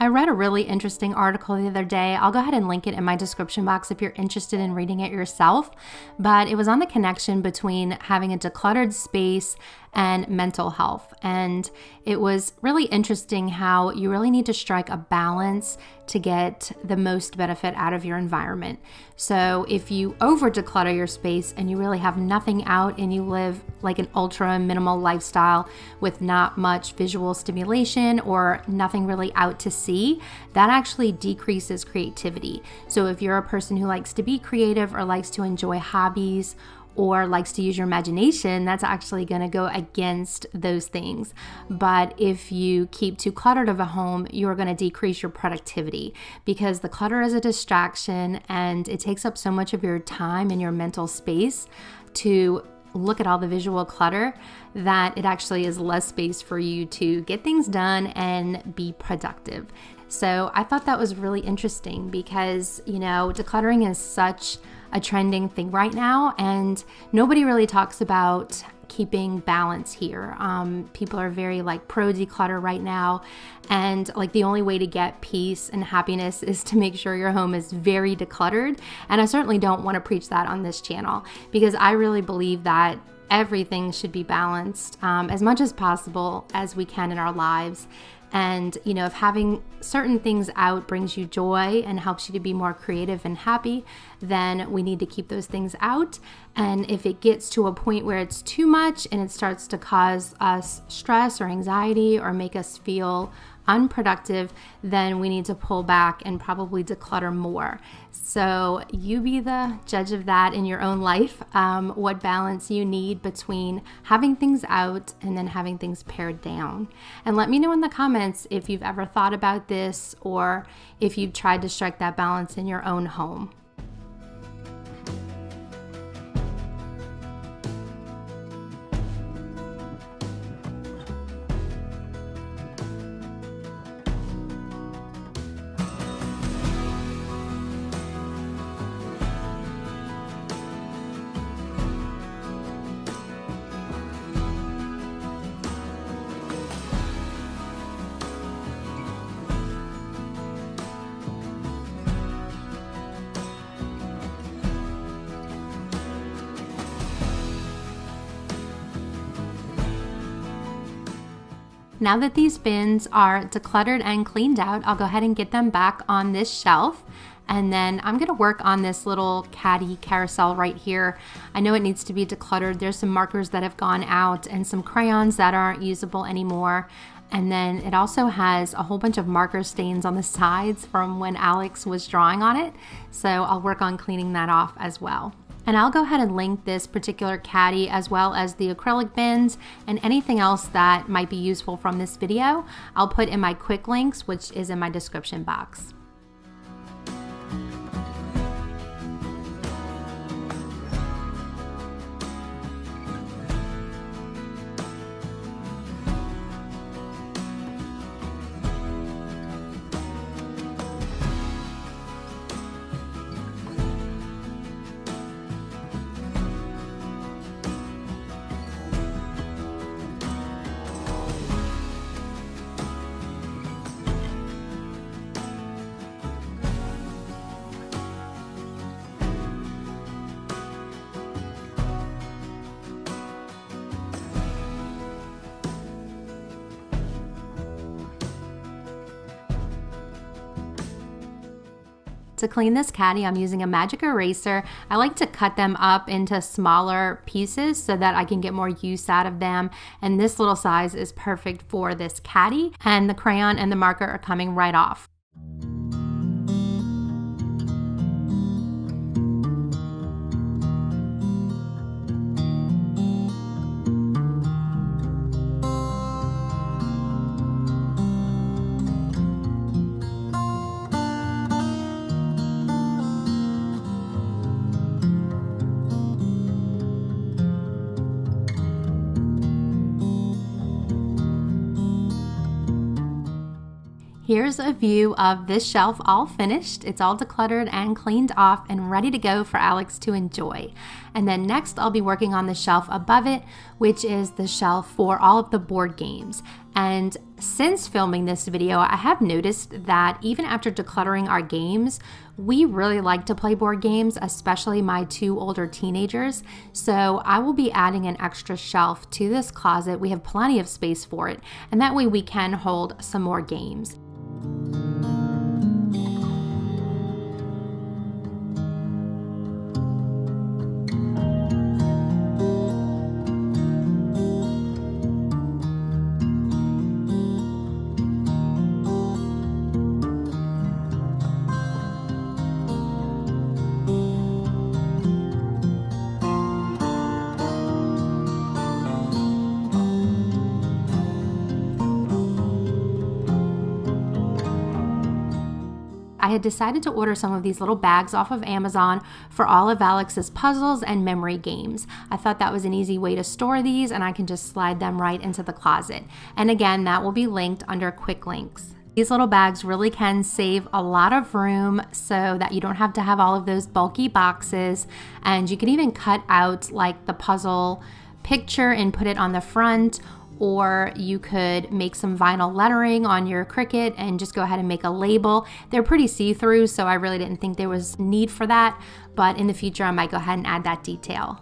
I read a really interesting article the other day. I'll go ahead and link it in my description box if you're interested in reading it yourself. But it was on the connection between having a decluttered space and mental health. And it was really interesting how you really need to strike a balance to get the most benefit out of your environment. So if you over declutter your space and you really have nothing out and you live like an ultra minimal lifestyle with not much visual stimulation or nothing really out to see, that actually decreases creativity. So if you're a person who likes to be creative or likes to enjoy hobbies or likes to use your imagination, that's actually going to go against those things. But if you keep too cluttered of a home, you're going to decrease your productivity because the clutter is a distraction and it takes up so much of your time and your mental space to look at all the visual clutter that it actually is less space for you to get things done and be productive. So I thought that was really interesting because, decluttering is such a trending thing right now, and nobody really talks about keeping balance here. People are very pro declutter right now, and the only way to get peace and happiness is to make sure your home is very decluttered. And I certainly don't want to preach that on this channel because I really believe that everything should be balanced as much as possible as we can in our lives. And, if having certain things out brings you joy and helps you to be more creative and happy, then we need to keep those things out. And if it gets to a point where it's too much and it starts to cause us stress or anxiety or make us feel unproductive, then we need to pull back and probably declutter more. So you be the judge of that in your own life, what balance you need between having things out and then having things pared down. And let me know in the comments if you've ever thought about this or if you've tried to strike that balance in your own home. Now that these bins are decluttered and cleaned out, I'll go ahead and get them back on this shelf. And then I'm gonna work on this little caddy carousel right here. I know it needs to be decluttered. There's some markers that have gone out and some crayons that aren't usable anymore. And then it also has a whole bunch of marker stains on the sides from when Alex was drawing on it. So I'll work on cleaning that off as well. And I'll go ahead and link this particular caddy as well as the acrylic bins and anything else that might be useful from this video. I'll put in my quick links, which is in my description box. To clean this caddy, I'm using a magic eraser. I like to cut them up into smaller pieces so that I can get more use out of them. And this little size is perfect for this caddy. And the crayon and the marker are coming right off. Here's a view of this shelf all finished. It's all decluttered and cleaned off and ready to go for Alex to enjoy. And then next I'll be working on the shelf above it, which is the shelf for all of the board games. And since filming this video, I have noticed that even after decluttering our games, we really like to play board games, especially my 2 older teenagers. So I will be adding an extra shelf to this closet. We have plenty of space for it, and that way we can hold some more games. I had decided to order some of these little bags off of Amazon for all of Alex's puzzles and memory games. I thought that was an easy way to store these, and I can just slide them right into the closet. And again, that will be linked under quick links. These little bags really can save a lot of room so that you don't have to have all of those bulky boxes, and you can even cut out like the puzzle picture and put it on the front, or you could make some vinyl lettering on your Cricut and just go ahead and make a label. They're pretty see-through, so I really didn't think there was need for that, but in the future I might go ahead and add that detail.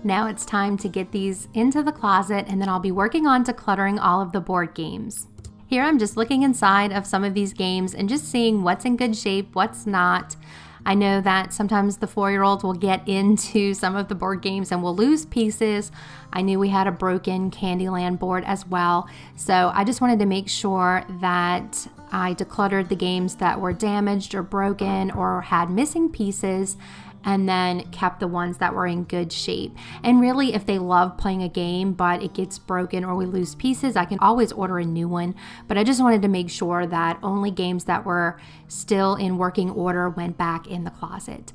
Now it's time to get these into the closet, and then I'll be working on decluttering all of the board games. Here I'm just looking inside of some of these games and just seeing what's in good shape, what's not. I know that sometimes the 4-year-olds will get into some of the board games and will lose pieces. I knew we had a broken Candyland board as well, so I just wanted to make sure that I decluttered the games that were damaged or broken or had missing pieces, and then kept the ones that were in good shape. And really, if they love playing a game but it gets broken or we lose pieces, I can always order a new one. But I just wanted to make sure that only games that were still in working order went back in the closet.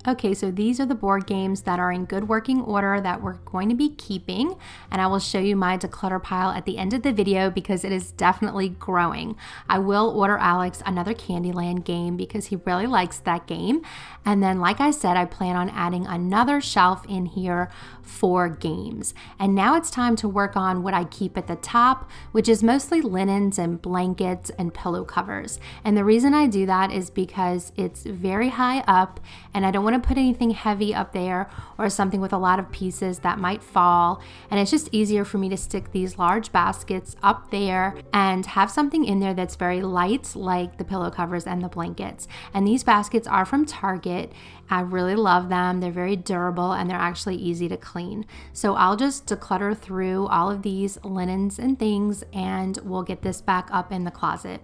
Okay, so these are the board games that are in good working order that we're going to be keeping, and I will show you my declutter pile at the end of the video because it is definitely growing. I will order Alex another Candyland game because he really likes that game, and then like I said, I plan on adding another shelf in here for games. And now it's time to work on what I keep at the top, which is mostly linens and blankets and pillow covers. And the reason I do that is because it's very high up and I don't want to put anything heavy up there or something with a lot of pieces that might fall. And it's just easier for me to stick these large baskets up there and have something in there that's very light, like the pillow covers and the blankets. And these baskets are from Target. I really love them. They're very durable and they're actually easy to clean. So I'll just declutter through all of these linens and things and we'll get this back up in the closet.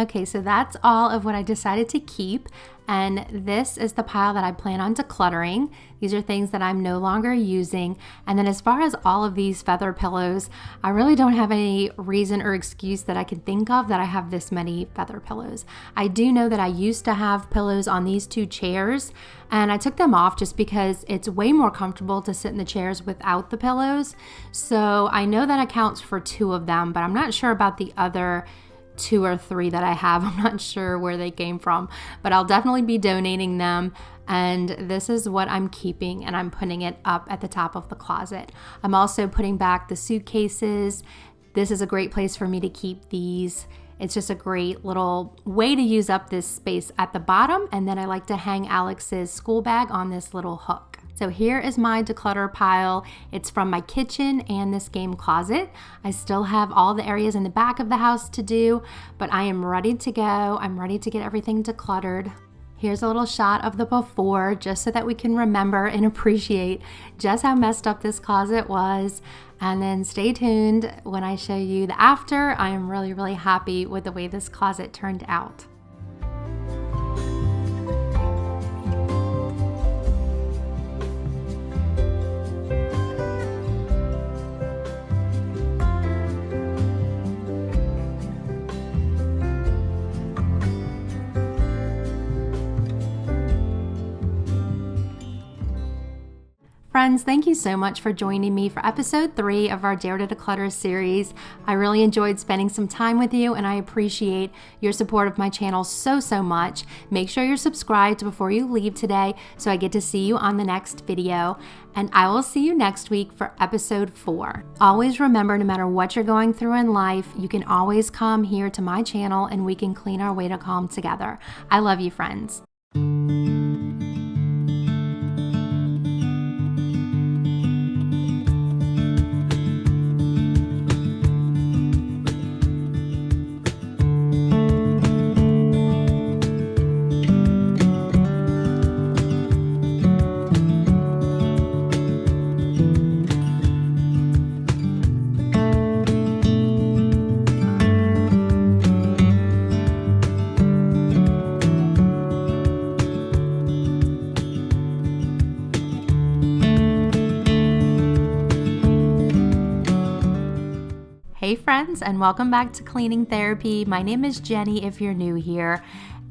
Okay, so that's all of what I decided to keep, and this is the pile that I plan on decluttering. These are things that I'm no longer using. And then as far as all of these feather pillows, I really don't have any reason or excuse that I can think of that I have this many feather pillows. I do know that I used to have pillows on these two chairs, and I took them off just because it's way more comfortable to sit in the chairs without the pillows. So I know that accounts for 2 of them, but I'm not sure about the other 2 or 3 that I have. I'm not sure where they came from, but I'll definitely be donating them. And this is what I'm keeping, and I'm putting it up at the top of the closet. I'm also putting back the suitcases. This is a great place for me to keep these. It's just a great little way to use up this space at the bottom. And then I like to hang Alex's school bag on this little hook. So here is my declutter pile. It's from my kitchen and this game closet. I still have all the areas in the back of the house to do, but I am ready to go. I'm ready to get everything decluttered. Here's a little shot of the before, just so that we can remember and appreciate just how messed up this closet was. And then stay tuned when I show you the after. I am really, really happy with the way this closet turned out. Friends, thank you so much for joining me for episode 3 of our Dare to Declutter series. I really enjoyed spending some time with you, and I appreciate your support of my channel so much. Make sure you're subscribed before you leave today so I get to see you on the next video. And I will see you next week for episode 4. Always remember, no matter what you're going through in life, you can always come here to my channel and we can clean our way to calm together. I love you, friends. Hey friends, and welcome back to Cleaning Therapy. My name is Jenny if you're new here,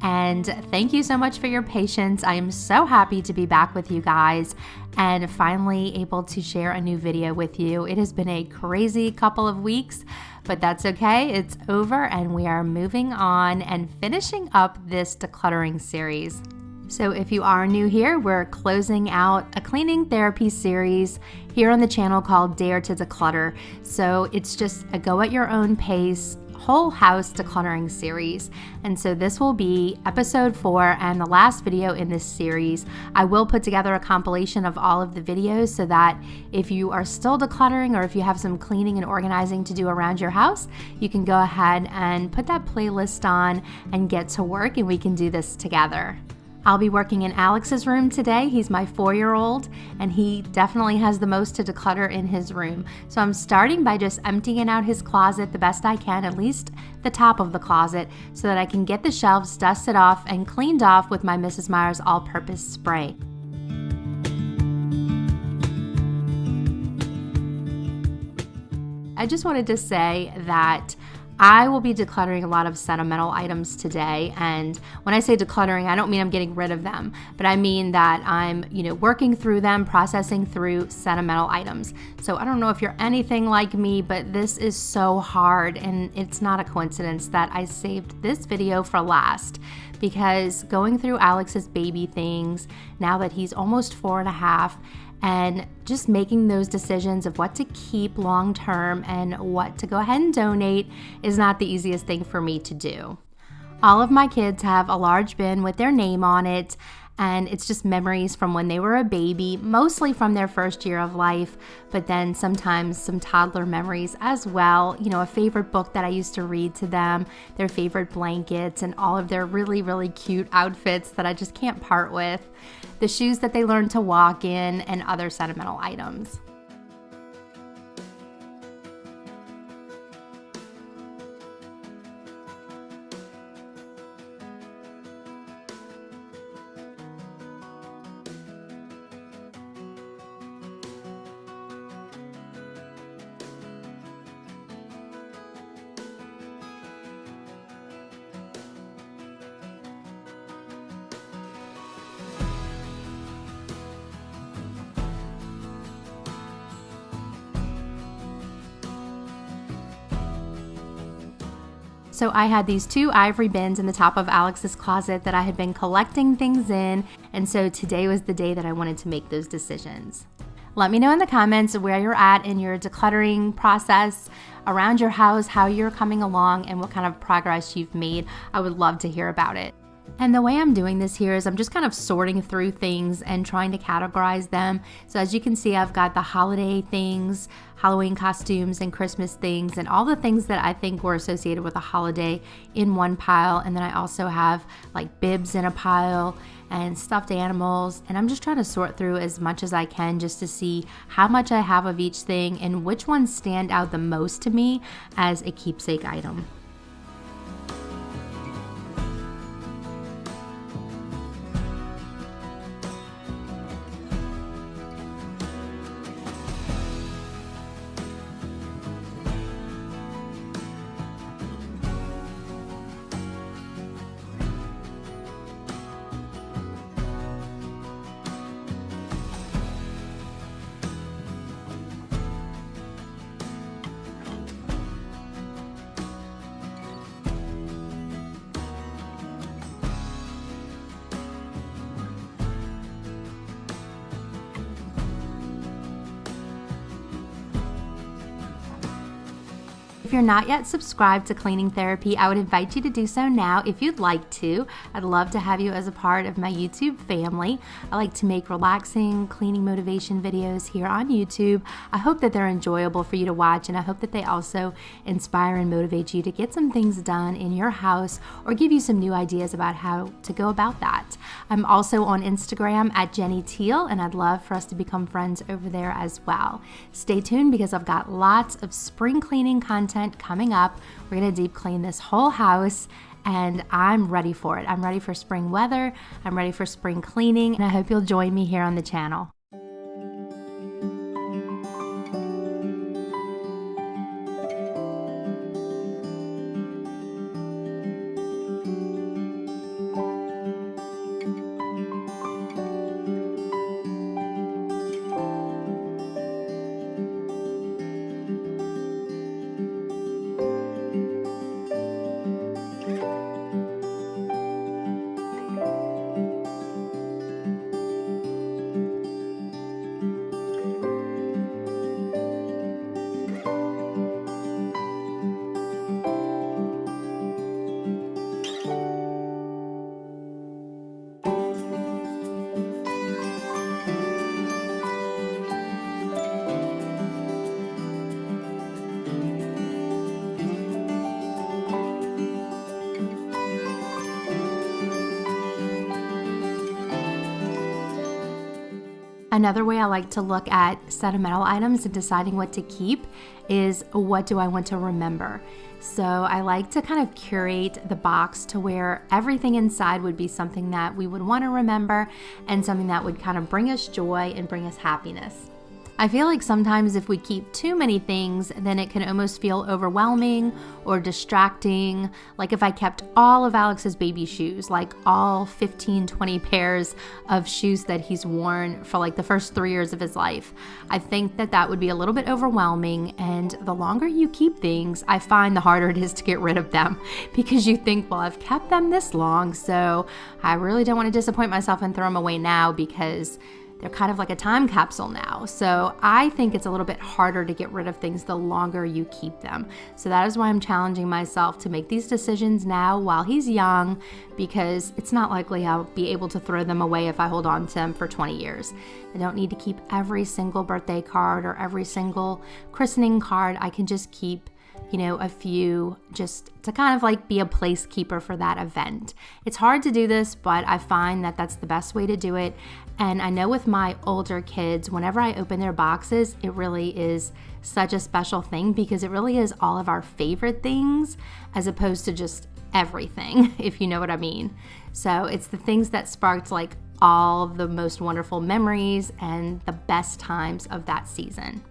and thank you so much for your patience. I am so happy to be back with you guys and finally able to share a new video with you. It has been a crazy couple of weeks, but that's okay. It's over and we are moving on and finishing up this decluttering series. So if you are new here, we're closing out a cleaning therapy series here on the channel called Dare to Declutter. So it's just a go at your own pace, whole house decluttering series. And so this will be episode 4 and the last video in this series. I will put together a compilation of all of the videos so that if you are still decluttering or if you have some cleaning and organizing to do around your house, you can go ahead and put that playlist on and get to work and we can do this together. I'll be working in Alex's room today. He's my 4-year-old, and he definitely has the most to declutter in his room. So I'm starting by just emptying out his closet the best I can, at least the top of the closet, so that I can get the shelves dusted off and cleaned off with my Mrs. Meyer's all-purpose spray. I just wanted to say that I will be decluttering a lot of sentimental items today, and when I say decluttering, I don't mean I'm getting rid of them, but I mean that I'm, working through them, processing through sentimental items. So I don't know if you're anything like me, but this is so hard, and it's not a coincidence that I saved this video for last, because going through Alex's baby things, now that he's almost 4.5, and just making those decisions of what to keep long term and what to go ahead and donate is not the easiest thing for me to do. All of my kids have a large bin with their name on it, and it's just memories from when they were a baby, mostly from their first year of life, but then sometimes some toddler memories as well. A favorite book that I used to read to them, their favorite blankets, and all of their really, really cute outfits that I just can't part with, the shoes that they learned to walk in, and other sentimental items. So I had these 2 ivory bins in the top of Alex's closet that I had been collecting things in, and so today was the day that I wanted to make those decisions. Let me know in the comments where you're at in your decluttering process around your house, how you're coming along, and what kind of progress you've made. I would love to hear about it. And the way I'm doing this here is I'm just kind of sorting through things and trying to categorize them. So as you can see, I've got the holiday things, Halloween costumes and Christmas things, and all the things that I think were associated with a holiday in one pile. And then I also have like bibs in a pile and stuffed animals. And I'm just trying to sort through as much as I can just to see how much I have of each thing and which ones stand out the most to me as a keepsake item. If you're not yet subscribed to Cleaning Therapy, I would invite you to do so now if you'd like to. I'd love to have you as a part of my YouTube family. I like to make relaxing cleaning motivation videos here on YouTube. I hope that they're enjoyable for you to watch, and I hope that they also inspire and motivate you to get some things done in your house or give you some new ideas about how to go about that. I'm also on Instagram at Jenny Teel, and I'd love for us to become friends over there as well. Stay tuned because I've got lots of spring cleaning content coming up. We're gonna deep clean this whole house and I'm ready for it. I'm ready for spring weather. I'm ready for spring cleaning, and I hope you'll join me here on the channel. Another way I like to look at sentimental items and deciding what to keep is what do I want to remember. So I like to kind of curate the box to where everything inside would be something that we would want to remember and something that would kind of bring us joy and bring us happiness. I feel like sometimes if we keep too many things, then it can almost feel overwhelming or distracting. Like if I kept all of Alex's baby shoes, like all 15, 20 pairs of shoes that he's worn for like the first 3 years of his life, I think that that would be a little bit overwhelming. And the longer you keep things, I find the harder it is to get rid of them because you think, well, I've kept them this long, so I really don't want to disappoint myself and throw them away now because they're kind of like a time capsule now. So I think it's a little bit harder to get rid of things the longer you keep them. So that is why I'm challenging myself to make these decisions now while he's young, because it's not likely I'll be able to throw them away if I hold on to them for 20 years. I don't need to keep every single birthday card or every single christening card. I can just keep a few just to kind of like be a placekeeper for that event. It's hard to do this, but I find that that's the best way to do it. And I know with my older kids, whenever I open their boxes, it really is such a special thing because it really is all of our favorite things as opposed to just everything, if you know what I mean. So it's the things that sparked like all the most wonderful memories and the best times of that season.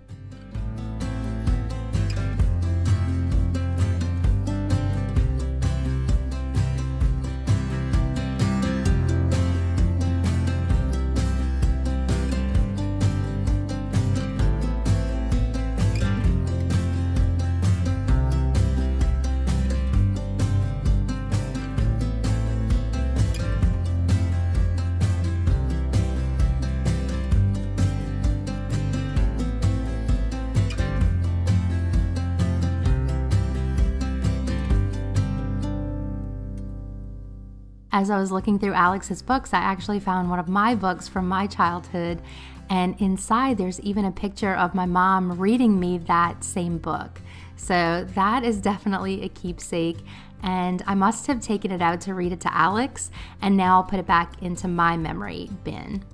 as I was looking through Alex's books, I actually found one of my books from my childhood, and inside there's even a picture of my mom reading me that same book. So that is definitely a keepsake, and I must have taken it out to read it to Alex, and now I'll put it back into my memory bin.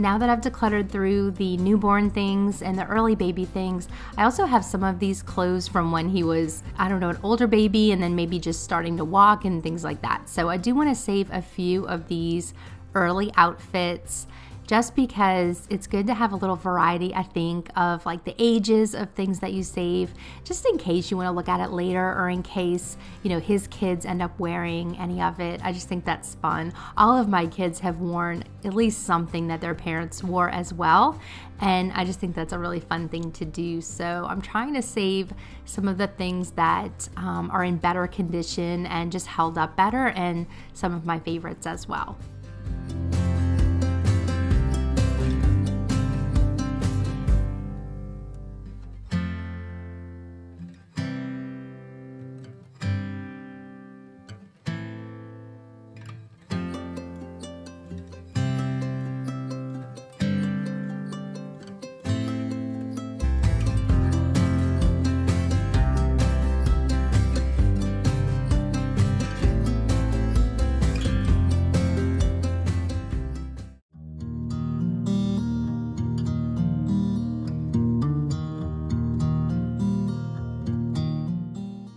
Now that I've decluttered through the newborn things and the early baby things, I also have some of these clothes from when he was, I don't know, an older baby and then maybe just starting to walk and things like that. So I do want to save a few of these early outfits just because it's good to have a little variety, I think, of like the ages of things that you save, just in case you want to look at it later or in case, you know, his kids end up wearing any of it. I just think that's fun. All of my kids have worn at least something that their parents wore as well, and I just think that's a really fun thing to do. So I'm trying to save some of the things that are in better condition and just held up better, and some of my favorites as well.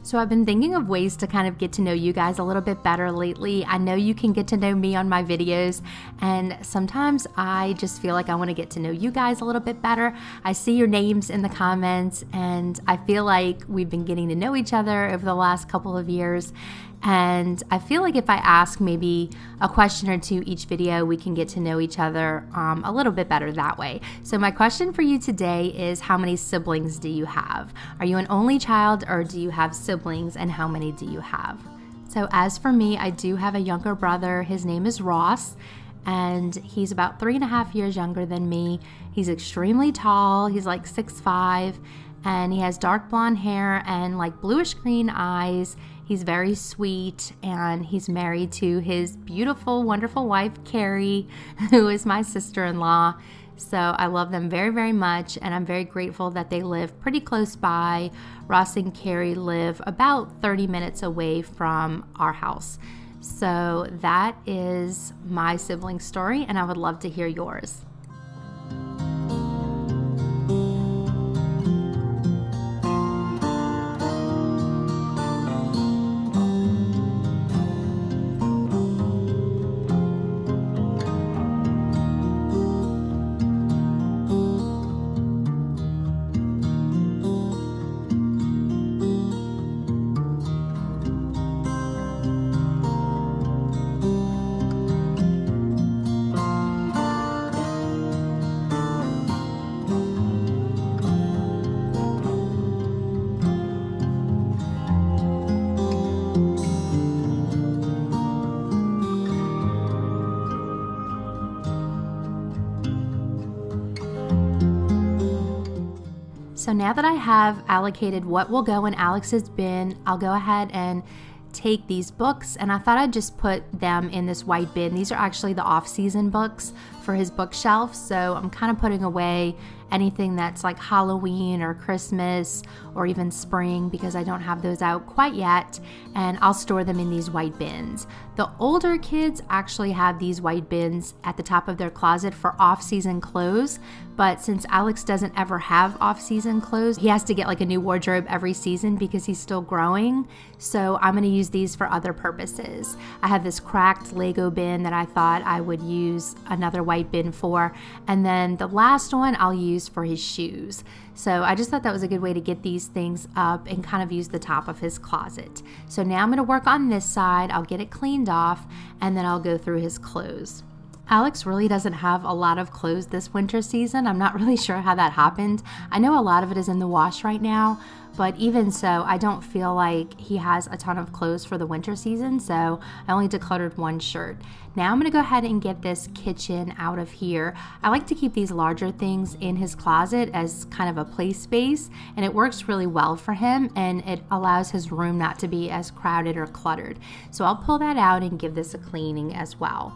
So I've been thinking of ways to kind of get to know you guys a little bit better lately. I know you can get to know me on my videos, and sometimes I just feel like I want to get to know you guys a little bit better. I see your names in the comments, and I feel like we've been getting to know each other over the last couple of years. And I feel like if I ask maybe a question or two each video, we can get to know each other a little bit better that way. So my question for you today is, how many siblings do you have? Are you an only child, or do you have siblings, and how many do you have? So as for me, I do have a younger brother. His name is Ross, and he's about 3.5 years younger than me. He's extremely tall. He's like 6'5", and he has dark blonde hair and like bluish green eyes. He's very sweet, and he's married to his beautiful, wonderful wife, Carrie, who is my sister-in-law. So I love them very, very much, and I'm very grateful that they live pretty close by. Ross and Carrie live about 30 minutes away from our house. So that is my sibling story, and I would love to hear yours. So now that I have allocated what will go in Alex's bin, I'll go ahead and take these books, and I thought I'd just put them in this white bin. These are actually the off-season books for his bookshelf, so I'm kind of putting away anything that's like Halloween or Christmas or even spring, because I don't have those out quite yet, and I'll store them in these white bins. The older kids actually have these white bins at the top of their closet for off-season clothes, but since Alex doesn't ever have off-season clothes, he has to get like a new wardrobe every season because he's still growing, so I'm going to use these for other purposes. I have this cracked Lego bin that I thought I would use another white bin for, and then the last one I'll use for his shoes. So I just thought that was a good way to get these things up and kind of use the top of his closet. So now I'm going to work on this side. I'll get it cleaned off, and then I'll go through his clothes. Alex really doesn't have a lot of clothes this winter season. I'm not really sure how that happened. I know a lot of it is in the wash right now, but even so, I don't feel like he has a ton of clothes for the winter season, so I only decluttered one shirt. Now I'm gonna go ahead and get this kitchen out of here. I like to keep these larger things in his closet as kind of a play space, and it works really well for him, and it allows his room not to be as crowded or cluttered. So I'll pull that out and give this a cleaning as well.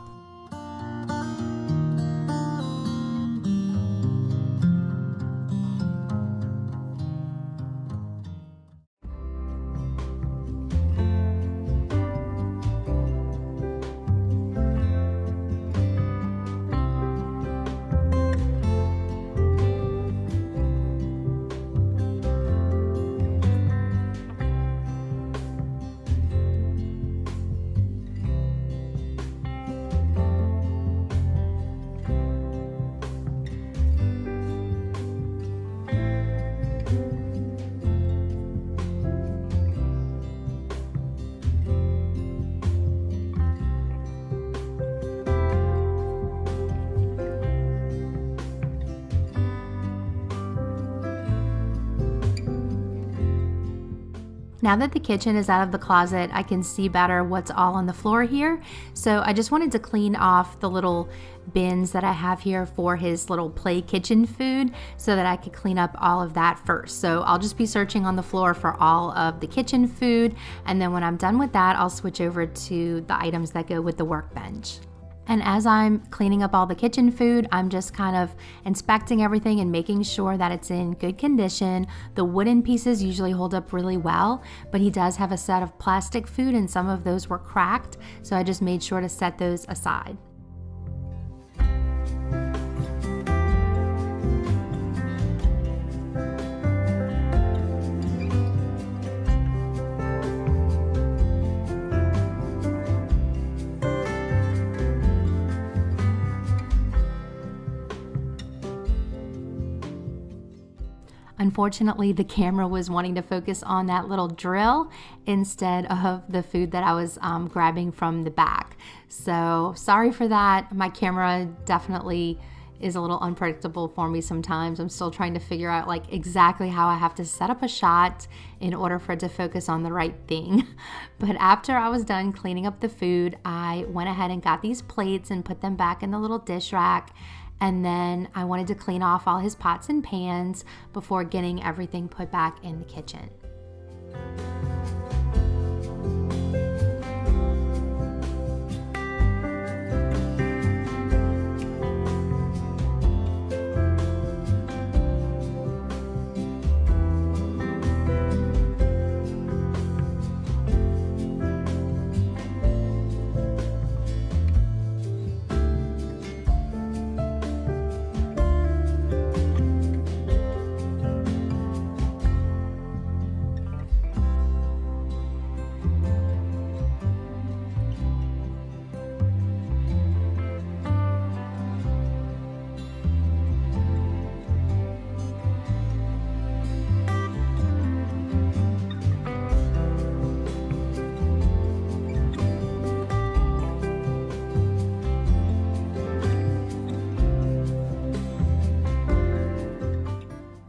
Now that the kitchen is out of the closet, I can see better what's all on the floor here. So I just wanted to clean off the little bins that I have here for his little play kitchen food so that I could clean up all of that first. So I'll just be searching on the floor for all of the kitchen food, and then when I'm done with that, I'll switch over to the items that go with the workbench. And as I'm cleaning up all the kitchen food, I'm just kind of inspecting everything and making sure that it's in good condition. The wooden pieces usually hold up really well, but he does have a set of plastic food and some of those were cracked, so I just made sure to set those aside. Unfortunately, the camera was wanting to focus on that little drill instead of the food that I was grabbing from the back. So sorry for that. My camera definitely is a little unpredictable for me sometimes. I'm still trying to figure out like exactly how I have to set up a shot in order for it to focus on the right thing. But after I was done cleaning up the food, I went ahead and got these plates and put them back in the little dish rack. And then I wanted to clean off all his pots and pans before getting everything put back in the kitchen.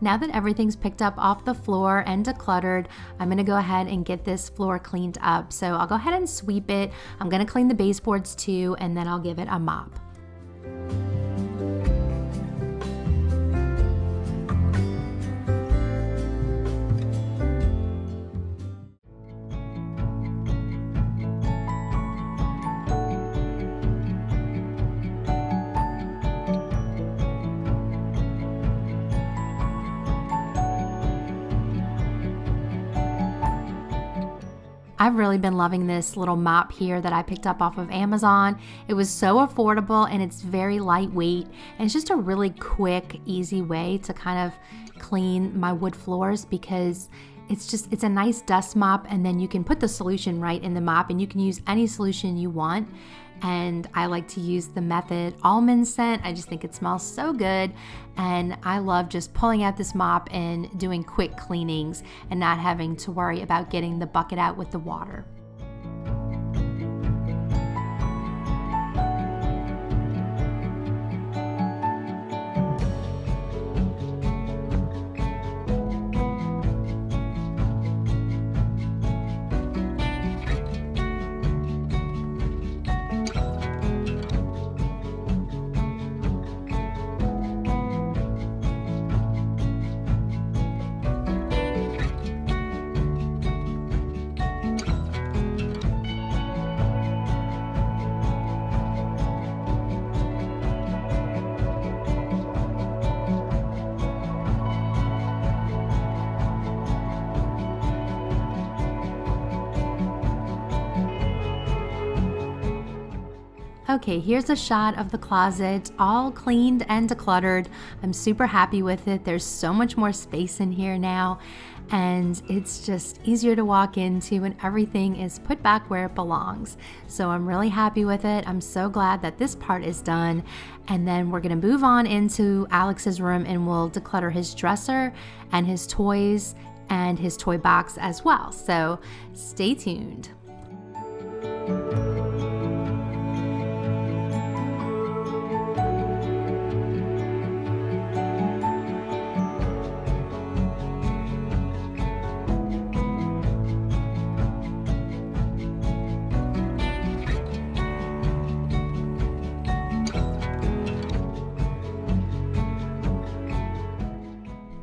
Now that everything's picked up off the floor and decluttered, I'm gonna go ahead and get this floor cleaned up. So I'll go ahead and sweep it. I'm gonna clean the baseboards too, and then I'll give it a mop. I've really been loving this little mop here that I picked up off of Amazon. It was so affordable and it's very lightweight, and it's just a really quick, easy way to kind of clean my wood floors because it's a nice dust mop, and then you can put the solution right in the mop and you can use any solution you want. And I like to use the Method almond scent. I just think it smells so good, and I love just pulling out this mop and doing quick cleanings and not having to worry about getting the bucket out with the water. Okay, here's a shot of the closet, all cleaned and decluttered. I'm super happy with it. There's so much more space in here now, and it's just easier to walk into, and everything is put back where it belongs. So I'm really happy with it. I'm so glad that this part is done. And then we're gonna move on into Alex's room, and we'll declutter his dresser and his toys and his toy box as well. So stay tuned.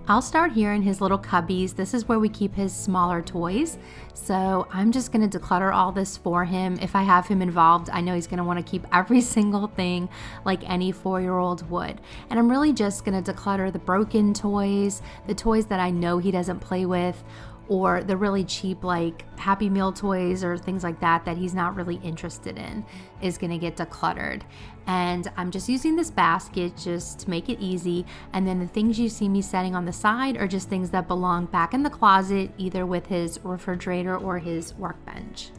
I'll start here in his little cubbies. This is where we keep his smaller toys. So I'm just gonna declutter all this for him. If I have him involved, I know he's gonna wanna keep every single thing like any 4-year-old would. And I'm really just gonna declutter the broken toys, the toys that I know he doesn't play with, or the really cheap like Happy Meal toys or things like that that he's not really interested in is gonna get decluttered. And I'm just using this basket just to make it easy. And then the things you see me setting on the side are just things that belong back in the closet, either with his refrigerator or his workbench.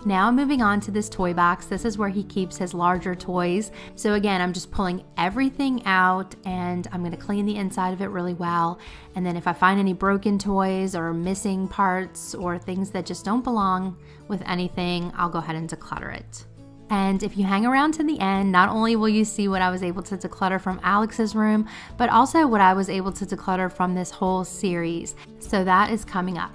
Now moving on to this toy box. This is where he keeps his larger toys. So again, I'm just pulling everything out and I'm gonna clean the inside of it really well. And then if I find any broken toys or missing parts or things that just don't belong with anything, I'll go ahead and declutter it. And if you hang around to the end, not only will you see what I was able to declutter from Alex's room, but also what I was able to declutter from this whole series. So that is coming up.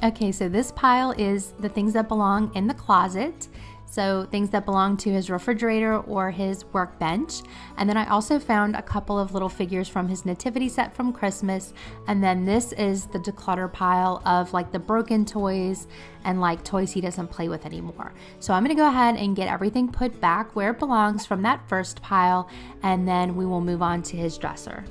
Okay, so this pile is the things that belong in the closet. so things that belong to his refrigerator or his workbench. And then I also found a couple of little figures from his nativity set from Christmas. And then this is the declutter pile of like the broken toys and like toys he doesn't play with anymore. So I'm gonna go ahead and get everything put back where it belongs from that first pile, and then we will move on to his dresser.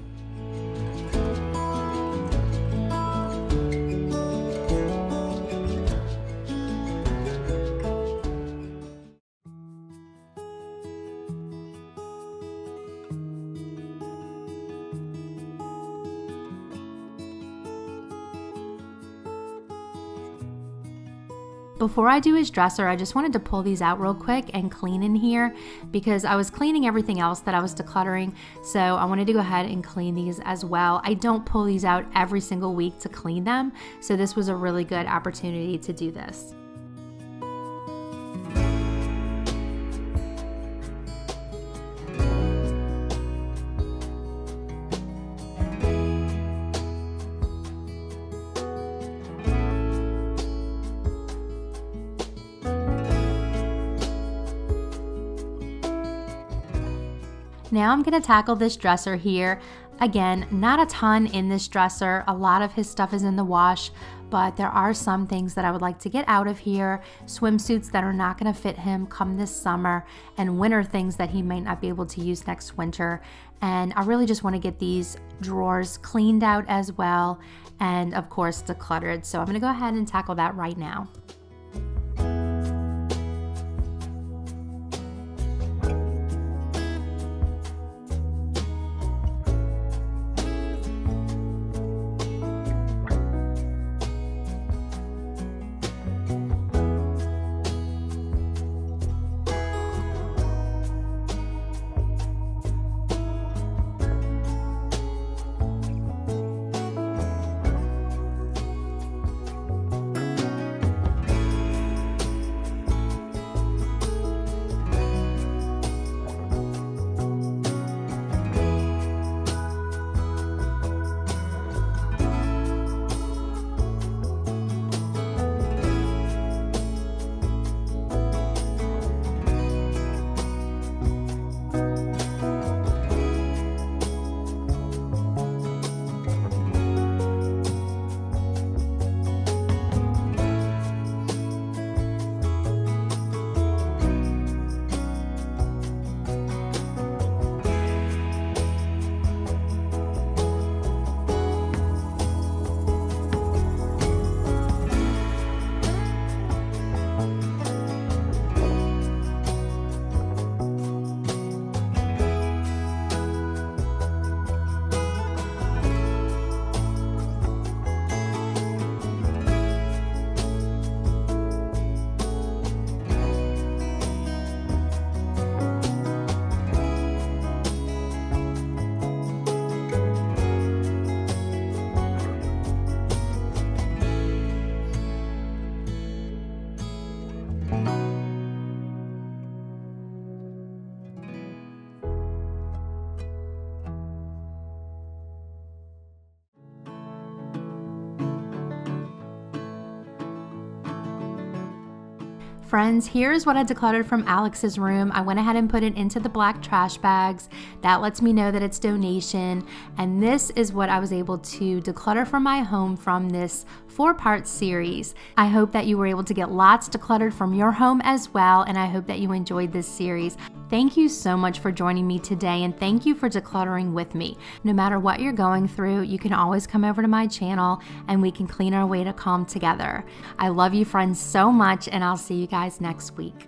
Before I do his dresser, I just wanted to pull these out real quick and clean in here because I was cleaning everything else that I was decluttering, so I wanted to go ahead and clean these as well. I don't pull these out every single week to clean them, so this was a really good opportunity to do this. Now I'm going to tackle this dresser here. Again, not a ton in this dresser. A lot of his stuff is in the wash, but there are some things that I would like to get out of here. Swimsuits that are not going to fit him come this summer, and winter things that he might not be able to use next winter. And I really just want to get these drawers cleaned out as well, and of course decluttered. So I'm going to go ahead and tackle that right now. Friends, here's what I decluttered from Alex's room. I went ahead and put it into the black trash bags. That lets me know that it's donation. And this is what I was able to declutter from my home from this 4-part series. I hope that you were able to get lots decluttered from your home as well, and I hope that you enjoyed this series. Thank you so much for joining me today, and thank you for decluttering with me. No matter what you're going through, you can always come over to my channel and we can clean our way to calm together. I love you friends so much, and I'll see you guys next week.